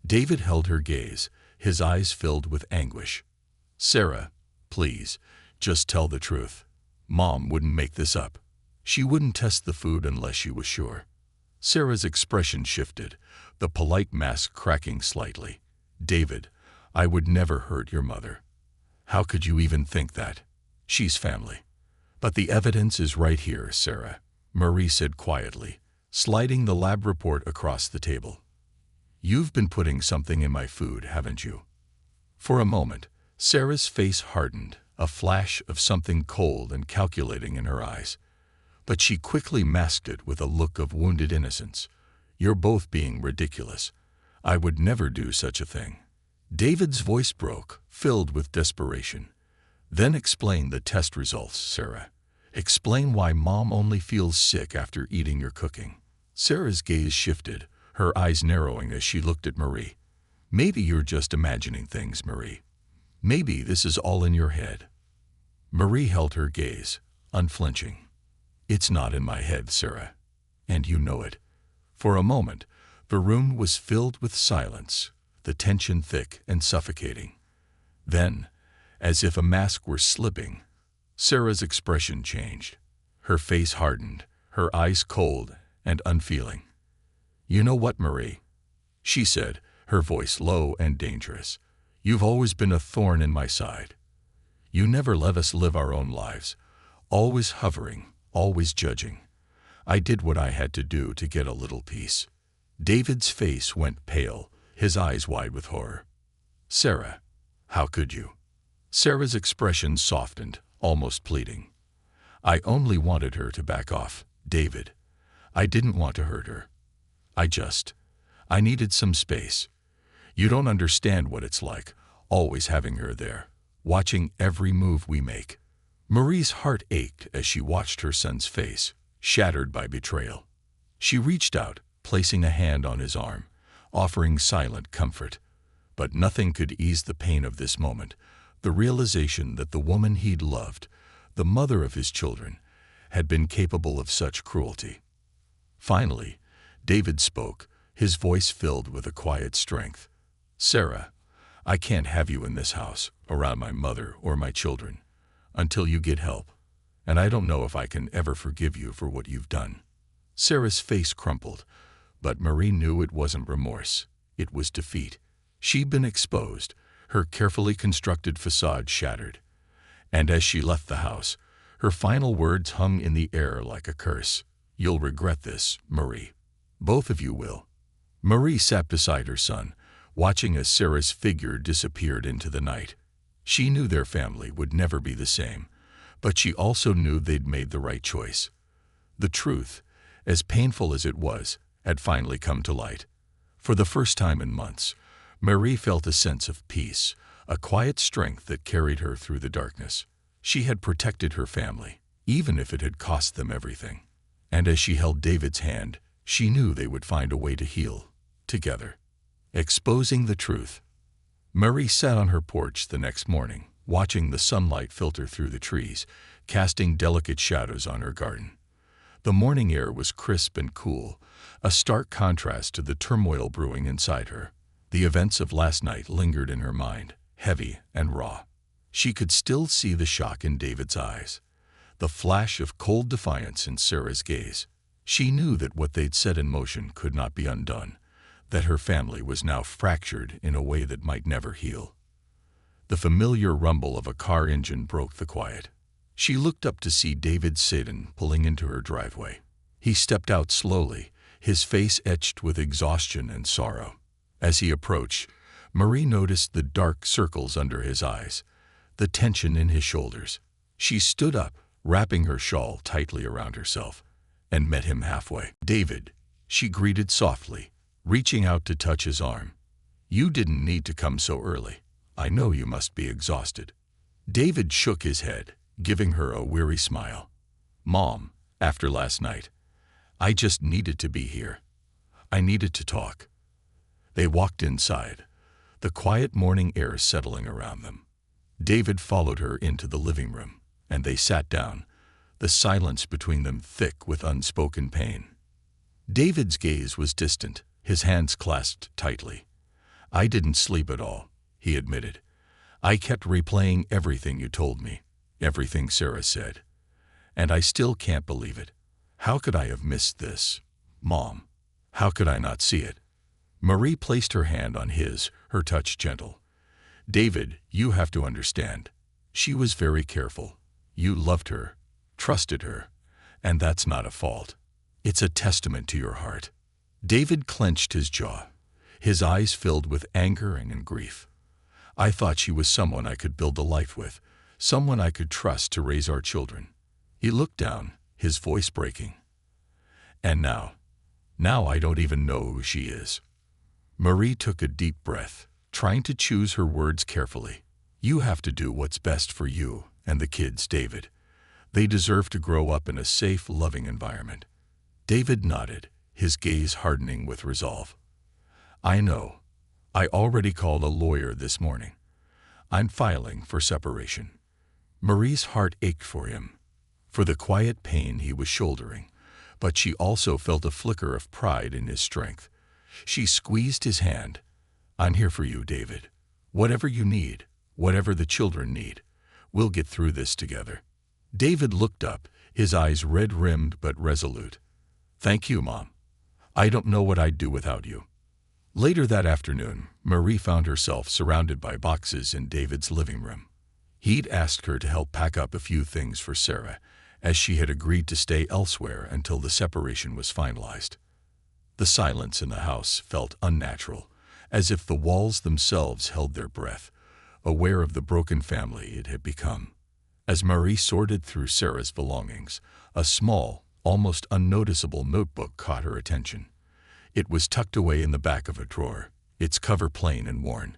David held her gaze, his eyes filled with anguish. "Sarah, please, just tell the truth. Mom wouldn't make this up. She wouldn't test the food unless she was sure." Sarah's expression shifted, the polite mask cracking slightly. "David, I would never hurt your mother. How could you even think that? She's family." "But the evidence is right here, Sarah," Marie said quietly, sliding the lab report across the table. "You've been putting something in my food, haven't you?" For a moment, Sarah's face hardened, a flash of something cold and calculating in her eyes. But she quickly masked it with a look of wounded innocence. "You're both being ridiculous. I would never do such a thing." David's voice broke, filled with desperation. "Then explain the test results, Sarah. Explain why Mom only feels sick after eating your cooking." Sarah's gaze shifted, her eyes narrowing as she looked at Marie. "Maybe you're just imagining things, Marie. Maybe this is all in your head." Marie held her gaze, unflinching. "It's not in my head, Sarah. And you know it." For a moment, the room was filled with silence, the tension thick and suffocating. Then, as if a mask were slipping, Sarah's expression changed. Her face hardened, her eyes cold and unfeeling. "You know what, Marie?" she said, her voice low and dangerous. "You've always been a thorn in my side. You never let us live our own lives, always hovering, always judging. I did what I had to do to get a little peace." David's face went pale, his eyes wide with horror. "Sarah, how could you?" Sarah's expression softened, almost pleading. "I only wanted her to back off, David. I didn't want to hurt her. I needed some space. You don't understand what it's like, always having her there, watching every move we make." Marie's heart ached as she watched her son's face, shattered by betrayal. She reached out, placing a hand on his arm, offering silent comfort. But nothing could ease the pain of this moment, the realization that the woman he'd loved, the mother of his children, had been capable of such cruelty. Finally, David spoke, his voice filled with a quiet strength. "Sarah, I can't have you in this house, around my mother or my children, until you get help. And I don't know if I can ever forgive you for what you've done." Sarah's face crumpled, but Marie knew it wasn't remorse. It was defeat. She'd been exposed, her carefully constructed facade shattered. And as she left the house, her final words hung in the air like a curse. "You'll regret this, Marie. Both of you will." Marie sat beside her son, watching as Sarah's figure disappeared into the night. She knew their family would never be the same, but she also knew they'd made the right choice. The truth, as painful as it was, had finally come to light. For the first time in months, Marie felt a sense of peace, a quiet strength that carried her through the darkness. She had protected her family, even if it had cost them everything. And as she held David's hand, she knew they would find a way to heal, together. Exposing the truth. Marie sat on her porch the next morning, watching the sunlight filter through the trees, casting delicate shadows on her garden. The morning air was crisp and cool, a stark contrast to the turmoil brewing inside her. The events of last night lingered in her mind, heavy and raw. She could still see the shock in David's eyes, the flash of cold defiance in Sarah's gaze. She knew that what they'd set in motion could not be undone, that her family was now fractured in a way that might never heal. The familiar rumble of a car engine broke the quiet. She looked up to see David Seddon pulling into her driveway. He stepped out slowly, his face etched with exhaustion and sorrow. As he approached, Marie noticed the dark circles under his eyes, the tension in his shoulders. She stood up, wrapping her shawl tightly around herself, and met him halfway. "David," she greeted softly, reaching out to touch his arm. "You didn't need to come so early. I know you must be exhausted." David shook his head, giving her a weary smile. "Mom, after last night, I just needed to be here. I needed to talk." They walked inside, the quiet morning air settling around them. David followed her into the living room, and they sat down, the silence between them thick with unspoken pain. David's gaze was distant, his hands clasped tightly. "I didn't sleep at all," he admitted. "I kept replaying everything you told me, everything Sarah said. And I still can't believe it. How could I have missed this? Mom, how could I not see it?" Marie placed her hand on his, her touch gentle. "David, you have to understand. She was very careful. You loved her, trusted her, and that's not a fault. It's a testament to your heart." David clenched his jaw, his eyes filled with anger and grief. "I thought she was someone I could build a life with, someone I could trust to raise our children." He looked down, his voice breaking. "And now I don't even know who she is." Marie took a deep breath, trying to choose her words carefully. "You have to do what's best for you and the kids, David. They deserve to grow up in a safe, loving environment." David nodded, his gaze hardening with resolve. I know. I already called a lawyer this morning. I'm filing for separation. Marie's heart ached for him, for the quiet pain he was shouldering, but she also felt a flicker of pride in his strength. She squeezed his hand. I'm here for you, David. Whatever you need, whatever the children need, we'll get through this together. David looked up, his eyes red-rimmed but resolute. Thank you, Mom. I don't know what I'd do without you. Later that afternoon, Marie found herself surrounded by boxes in David's living room. He'd asked her to help pack up a few things for Sarah, as she had agreed to stay elsewhere until the separation was finalized. The silence in the house felt unnatural, as if the walls themselves held their breath, aware of the broken family it had become. As Marie sorted through Sarah's belongings, a small, almost unnoticeable notebook caught her attention. It was tucked away in the back of a drawer, its cover plain and worn.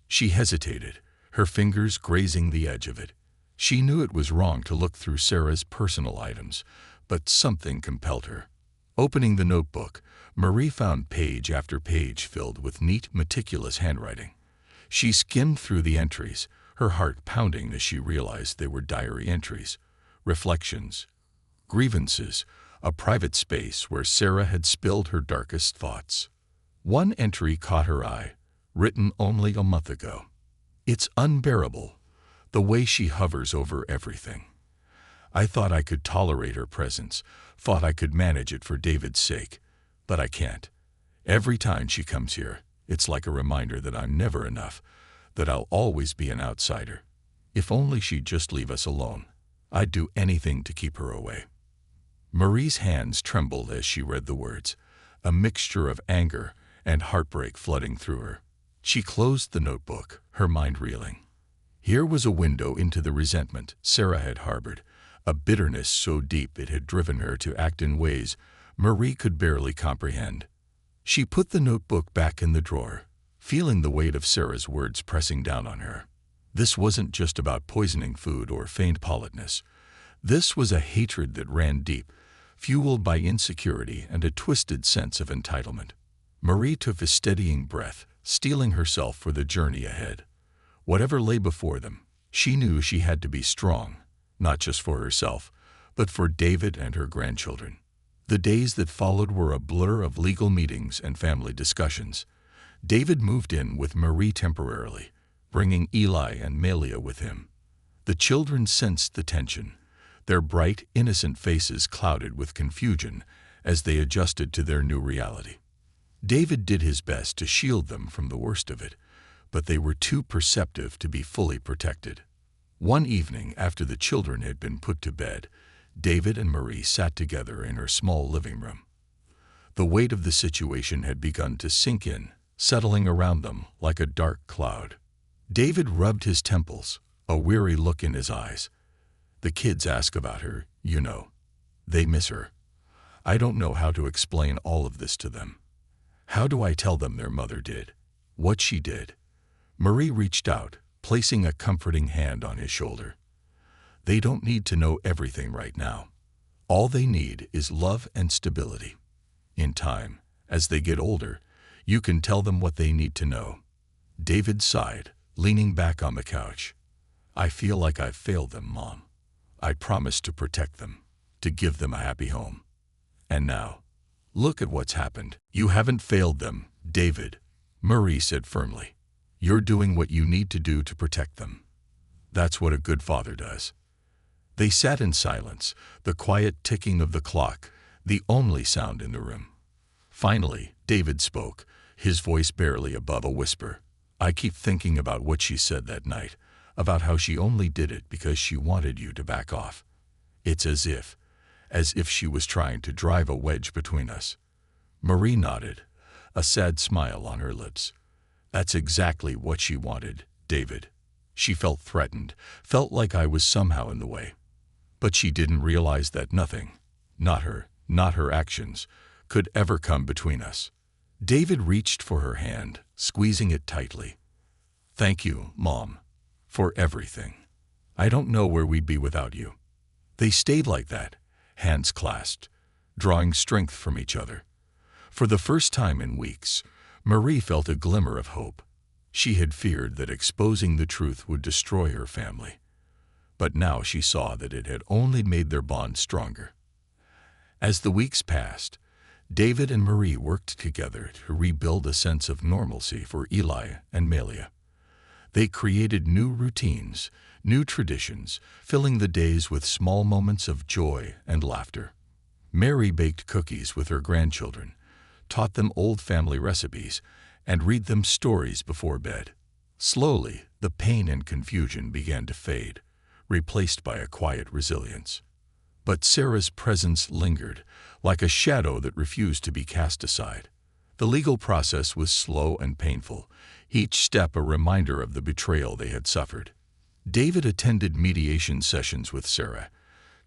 She hesitated, her fingers grazing the edge of it. She knew it was wrong to look through Sarah's personal items, but something compelled her. Opening the notebook, Marie found page after page filled with neat, meticulous handwriting. She skimmed through the entries, her heart pounding as she realized they were diary entries, reflections, grievances, a private space where Sarah had spilled her darkest thoughts. One entry caught her eye, written only a month ago. It's unbearable, the way she hovers over everything. I thought I could tolerate her presence, thought I could manage it for David's sake, but I can't. Every time she comes here, it's like a reminder that I'm never enough, that I'll always be an outsider. If only she'd just leave us alone. I'd do anything to keep her away. Marie's hands trembled as she read the words, a mixture of anger and heartbreak flooding through her. She closed the notebook, her mind reeling. Here was a window into the resentment Sarah had harbored, a bitterness so deep it had driven her to act in ways Marie could barely comprehend. She put the notebook back in the drawer, feeling the weight of Sarah's words pressing down on her. This wasn't just about poisoning food or feigned politeness. This was a hatred that ran deep, fueled by insecurity and a twisted sense of entitlement. Marie took a steadying breath, steeling herself for the journey ahead. Whatever lay before them, she knew she had to be strong, not just for herself, but for David and her grandchildren. The days that followed were a blur of legal meetings and family discussions. David moved in with Marie temporarily, bringing Eli and Melia with him. The children sensed the tension, their bright, innocent faces clouded with confusion as they adjusted to their new reality. David did his best to shield them from the worst of it, but they were too perceptive to be fully protected. One evening, after the children had been put to bed, David and Marie sat together in her small living room. The weight of the situation had begun to sink in, settling around them like a dark cloud. David rubbed his temples, a weary look in his eyes. The kids ask about her, you know. They miss her. I don't know how to explain all of this to them. How do I tell them their mother did what she did? Marie reached out, placing a comforting hand on his shoulder. They don't need to know everything right now. All they need is love and stability. In time, as they get older, you can tell them what they need to know. David sighed, leaning back on the couch. I feel like I've failed them, Mom. I promised to protect them, to give them a happy home. And now, look at what's happened. You haven't failed them, David, Marie said firmly. You're doing what you need to do to protect them. That's what a good father does. They sat in silence, the quiet ticking of the clock, the only sound in the room. Finally, David spoke, his voice barely above a whisper. I keep thinking about what she said that night, about how she only did it because she wanted you to back off. It's as if she was trying to drive a wedge between us. Marie nodded, a sad smile on her lips. That's exactly what she wanted, David. She felt threatened, felt like I was somehow in the way. But she didn't realize that nothing, not her actions, could ever come between us. David reached for her hand, squeezing it tightly. Thank you, Mom, for everything. I don't know where we'd be without you. They stayed like that, hands clasped, drawing strength from each other. For the first time in weeks, Marie felt a glimmer of hope. She had feared that exposing the truth would destroy her family, but now she saw that it had only made their bond stronger. As the weeks passed, David and Marie worked together to rebuild a sense of normalcy for Eli and Melia. They created new routines, new traditions, filling the days with small moments of joy and laughter. Mary baked cookies with her grandchildren, taught them old family recipes, and read them stories before bed. Slowly, the pain and confusion began to fade, replaced by a quiet resilience. But Sarah's presence lingered, like a shadow that refused to be cast aside. The legal process was slow and painful, each step a reminder of the betrayal they had suffered. David attended mediation sessions with Sarah,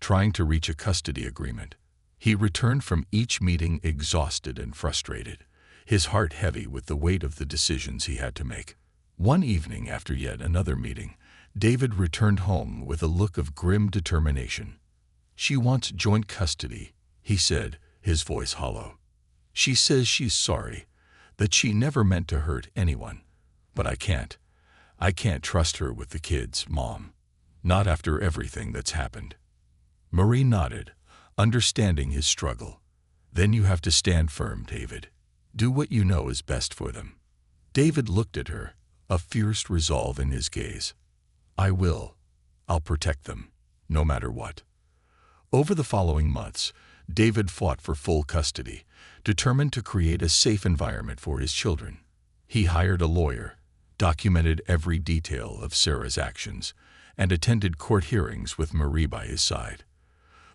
trying to reach a custody agreement. He returned from each meeting exhausted and frustrated, his heart heavy with the weight of the decisions he had to make. One evening, after yet another meeting, David returned home with a look of grim determination. "She wants joint custody," he said, his voice hollow. "She says she's sorry, that she never meant to hurt anyone. But I can't trust her with the kids, Mom. Not after everything that's happened." Marie nodded, understanding his struggle. "Then you have to stand firm, David. Do what you know is best for them." David looked at her, a fierce resolve in his gaze. "I will. I'll protect them, no matter what." Over the following months, David fought for full custody, determined to create a safe environment for his children. He hired a lawyer, documented every detail of Sarah's actions, and attended court hearings with Marie by his side.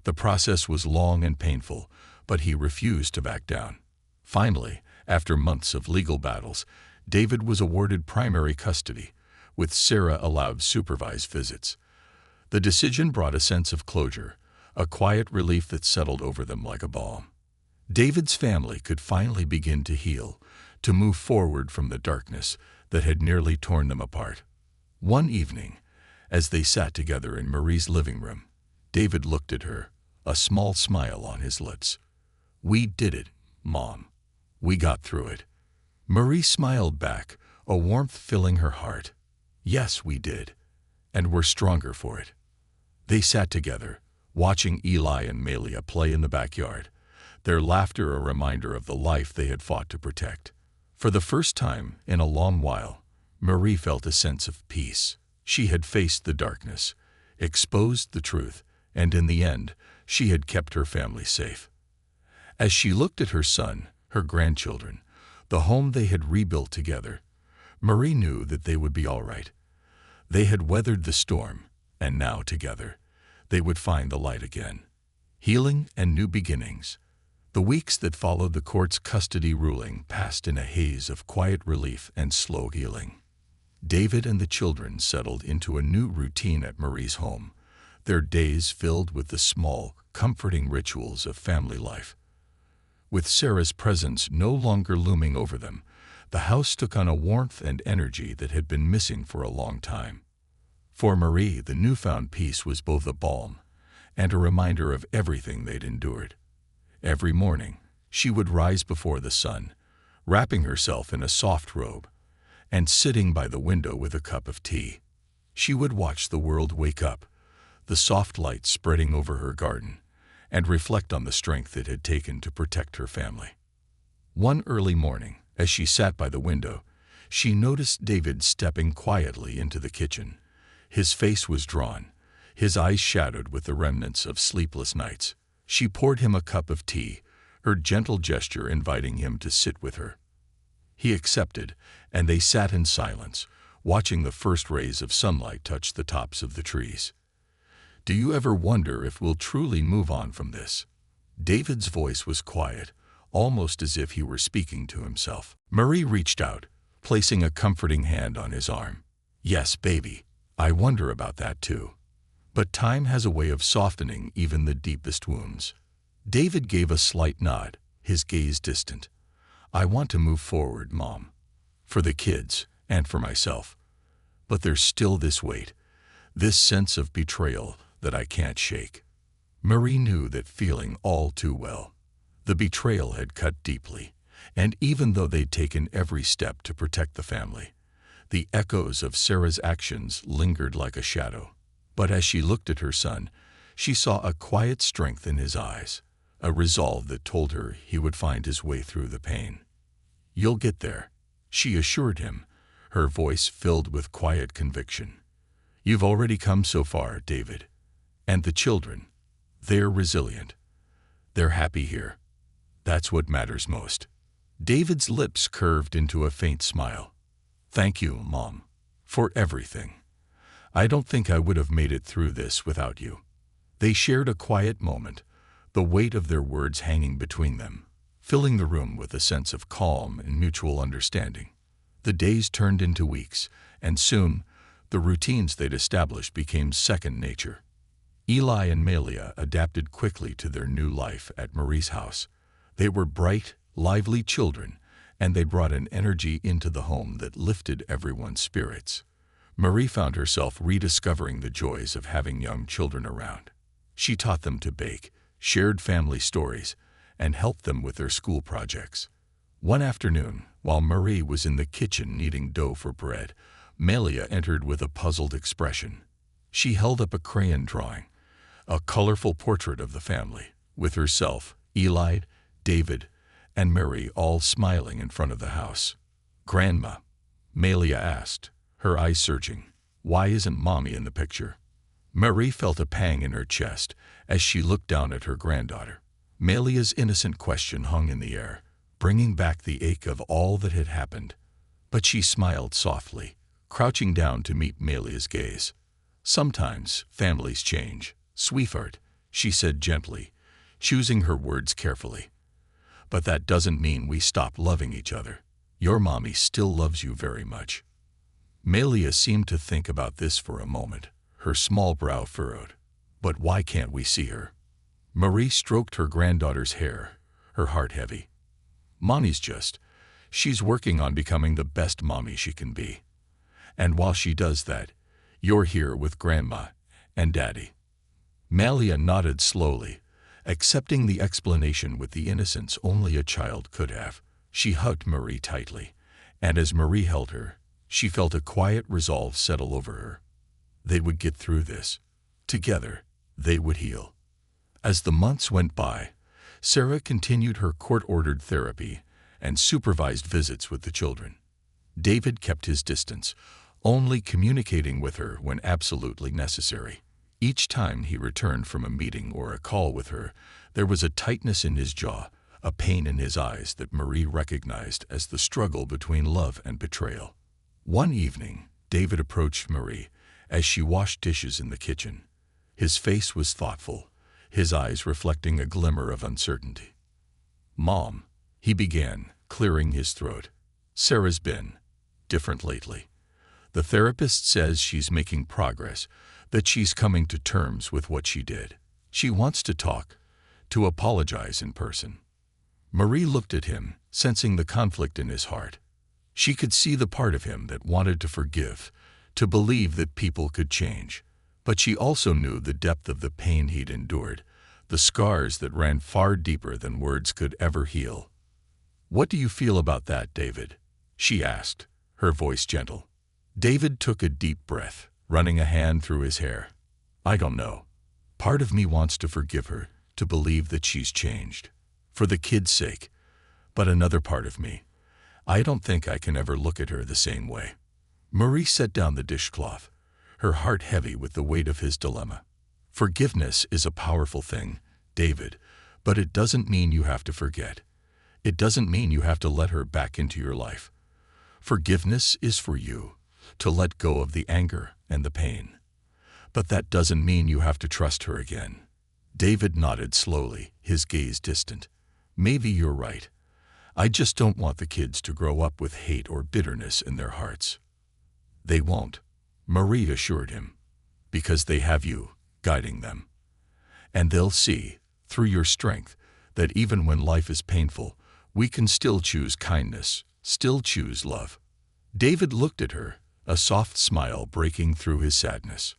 The process was long and painful, but he refused to back down. Finally, after months of legal battles, David was awarded primary custody, with Sarah allowed supervised visits. The decision brought a sense of closure, a quiet relief that settled over them like a balm. David's family could finally begin to heal, to move forward from the darkness that had nearly torn them apart. One evening, as they sat together in Marie's living room, David looked at her, a small smile on his lips. "We did it, Mom. We got through it." Marie smiled back, a warmth filling her heart. "Yes, we did, and we're stronger for it." They sat together, watching Eli and Melia play in the backyard, their laughter a reminder of the life they had fought to protect. For the first time in a long while, Marie felt a sense of peace. She had faced the darkness, exposed the truth, and in the end, she had kept her family safe. As she looked at her son, her grandchildren, the home they had rebuilt together, Marie knew that they would be all right. They had weathered the storm, and now together, they would find the light again. Healing and new beginnings. The weeks that followed the court's custody ruling passed in a haze of quiet relief and slow healing. David and the children settled into a new routine at Marie's home, their days filled with the small, comforting rituals of family life. With Sarah's presence no longer looming over them, the house took on a warmth and energy that had been missing for a long time. For Marie, the newfound peace was both a balm and a reminder of everything they'd endured. Every morning, she would rise before the sun, wrapping herself in a soft robe, and sitting by the window with a cup of tea. She would watch the world wake up, the soft light spreading over her garden, and reflect on the strength it had taken to protect her family. One early morning, as she sat by the window, she noticed David stepping quietly into the kitchen. His face was drawn, his eyes shadowed with the remnants of sleepless nights. She poured him a cup of tea, her gentle gesture inviting him to sit with her. He accepted, and they sat in silence, watching the first rays of sunlight touch the tops of the trees. "Do you ever wonder if we'll truly move on from this?" David's voice was quiet, almost as if he were speaking to himself. Marie reached out, placing a comforting hand on his arm. "Yes, baby, I wonder about that too. But time has a way of softening even the deepest wounds." David gave a slight nod, his gaze distant. "I want to move forward, Mom. For the kids, and for myself. But there's still this weight, this sense of betrayal that I can't shake." Marie knew that feeling all too well. The betrayal had cut deeply, And even though they'd taken every step to protect the family, the echoes of Sarah's actions lingered like a shadow. But as she looked at her son, she saw a quiet strength in his eyes, a resolve that told her he would find his way through the pain. "You'll get there," she assured him, her voice filled with quiet conviction. "You've already come so far, David. And the children, they're resilient. They're happy here. That's what matters most." David's lips curved into a faint smile. "Thank you, Mom, for everything. I don't think I would have made it through this without you." They shared a quiet moment, the weight of their words hanging between them, filling the room with a sense of calm and mutual understanding. The days turned into weeks, and soon, the routines they'd established became second nature. Eli and Malia adapted quickly to their new life at Marie's house. They were bright, lively children, and they brought an energy into the home that lifted everyone's spirits. Marie found herself rediscovering the joys of having young children around. She taught them to bake, shared family stories, and helped them with their school projects. One afternoon, while Marie was in the kitchen kneading dough for bread, Malia entered with a puzzled expression. She held up a crayon drawing, a colorful portrait of the family, with herself, Eli, David, and Mary all smiling in front of the house. "Grandma," Malia asked, her eyes searching, "why isn't Mommy in the picture?" Marie felt a pang in her chest as she looked down at her granddaughter. Malia's innocent question hung in the air, bringing back the ache of all that had happened. But she smiled softly, crouching down to meet Malia's gaze. "Sometimes families change, sweetheart," she said gently, choosing her words carefully. "But that doesn't mean we stop loving each other. Your mommy still loves you very much." Malia seemed to think about this for a moment, her small brow furrowed. "But why can't we see her?" Marie stroked her granddaughter's hair, her heart heavy. She's working on becoming the best mommy she can be. And while she does that, you're here with Grandma and Daddy." Malia nodded slowly, accepting the explanation with the innocence only a child could have. She hugged Marie tightly, and as Marie held her, she felt a quiet resolve settle over her. They would get through this. Together, they would heal. As the months went by, Sarah continued her court-ordered therapy and supervised visits with the children. David kept his distance, only communicating with her when absolutely necessary. Each time he returned from a meeting or a call with her, there was a tightness in his jaw, a pain in his eyes that Marie recognized as the struggle between love and betrayal. One evening, David approached Marie as she washed dishes in the kitchen. His face was thoughtful, his eyes reflecting a glimmer of uncertainty. "Mom," he began, clearing his throat, "Sarah's been different lately. The therapist says she's making progress, that she's coming to terms with what she did. She wants to talk, to apologize in person." Marie looked at him, sensing the conflict in his heart. She could see the part of him that wanted to forgive, to believe that people could change. But she also knew the depth of the pain he'd endured, the scars that ran far deeper than words could ever heal. "What do you feel about that, David?" she asked, her voice gentle. David took a deep breath, running a hand through his hair. "I don't know. Part of me wants to forgive her, to believe that she's changed, for the kids' sake. But another part of me, I don't think I can ever look at her the same way." Marie set down the dishcloth, her heart heavy with the weight of his dilemma. "Forgiveness is a powerful thing, David, but it doesn't mean you have to forget. It doesn't mean you have to let her back into your life. Forgiveness is for you, to let go of the anger and the pain. But that doesn't mean you have to trust her again." David nodded slowly, his gaze distant. "Maybe you're right. I just don't want the kids to grow up with hate or bitterness in their hearts." "They won't," Marie assured him, "because they have you guiding them. And they'll see, through your strength, that even when life is painful, we can still choose kindness, still choose love." David looked at her, a soft smile breaking through his sadness.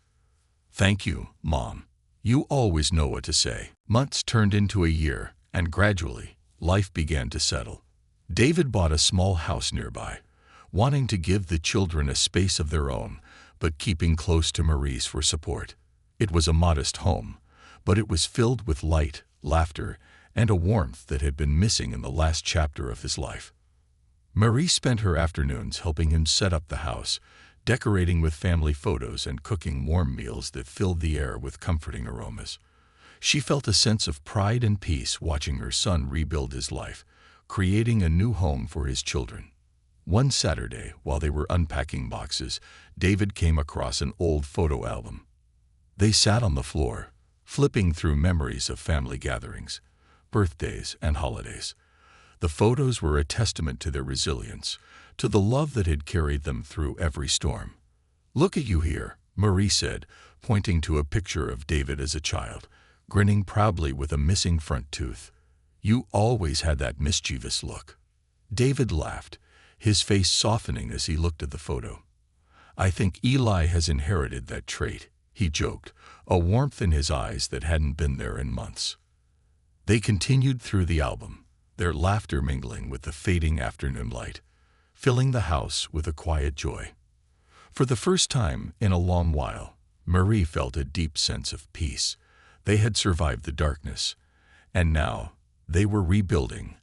"Thank you, Mom. You always know what to say." Months turned into a year, and gradually, life began to settle. David bought a small house nearby, wanting to give the children a space of their own, but keeping close to Marie's for support. It was a modest home, but it was filled with light, laughter, and a warmth that had been missing in the last chapter of his life. Marie spent her afternoons helping him set up the house, decorating with family photos and cooking warm meals that filled the air with comforting aromas. She felt a sense of pride and peace watching her son rebuild his life, creating a new home for his children. One Saturday, while they were unpacking boxes, David came across an old photo album. They sat on the floor, flipping through memories of family gatherings, birthdays, and holidays. The photos were a testament to their resilience, to the love that had carried them through every storm. "Look at you here," Marie said, pointing to a picture of David as a child, grinning proudly with a missing front tooth. "You always had that mischievous look." David laughed, his face softening as he looked at the photo. "I think Eli has inherited that trait," he joked, a warmth in his eyes that hadn't been there in months. They continued through the album, their laughter mingling with the fading afternoon light, filling the house with a quiet joy. For the first time in a long while, Marie felt a deep sense of peace. They had survived the darkness, and now they were rebuilding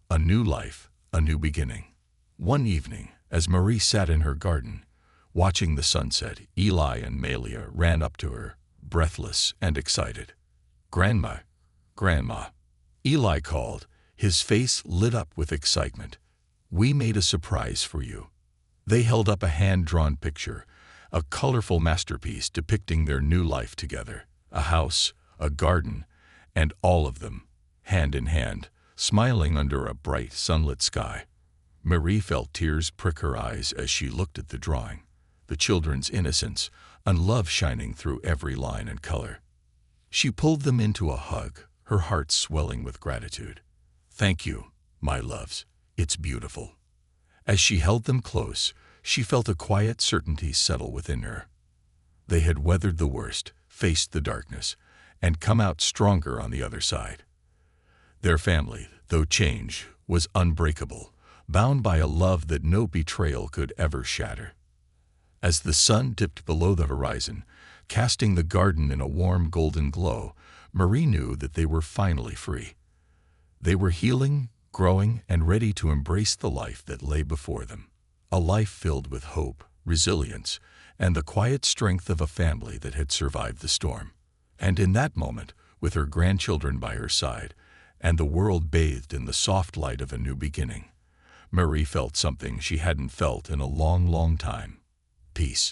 a new life, a new beginning. One evening, as Marie sat in her garden, watching the sunset, Eli and Malia ran up to her, breathless and excited. "Grandma, Grandma," Eli called, his face lit up with excitement. "We made a surprise for you." They held up a hand-drawn picture, a colorful masterpiece depicting their new life together. A house, a garden, and all of them, hand in hand, smiling under a bright, sunlit sky. Marie felt tears prick her eyes as she looked at the drawing, the children's innocence and love shining through every line and color. She pulled them into a hug, her heart swelling with gratitude. "Thank you, my loves. It's beautiful." As she held them close, she felt a quiet certainty settle within her. They had weathered the worst, faced the darkness, and come out stronger on the other side. Their family, though changed, was unbreakable, bound by a love that no betrayal could ever shatter. As the sun dipped below the horizon, casting the garden in a warm golden glow, Marie knew that they were finally free. They were healing, growing, and ready to embrace the life that lay before them. A life filled with hope, resilience, and the quiet strength of a family that had survived the storm. And in that moment, with her grandchildren by her side, and the world bathed in the soft light of a new beginning, Marie felt something she hadn't felt in a long, long time: peace.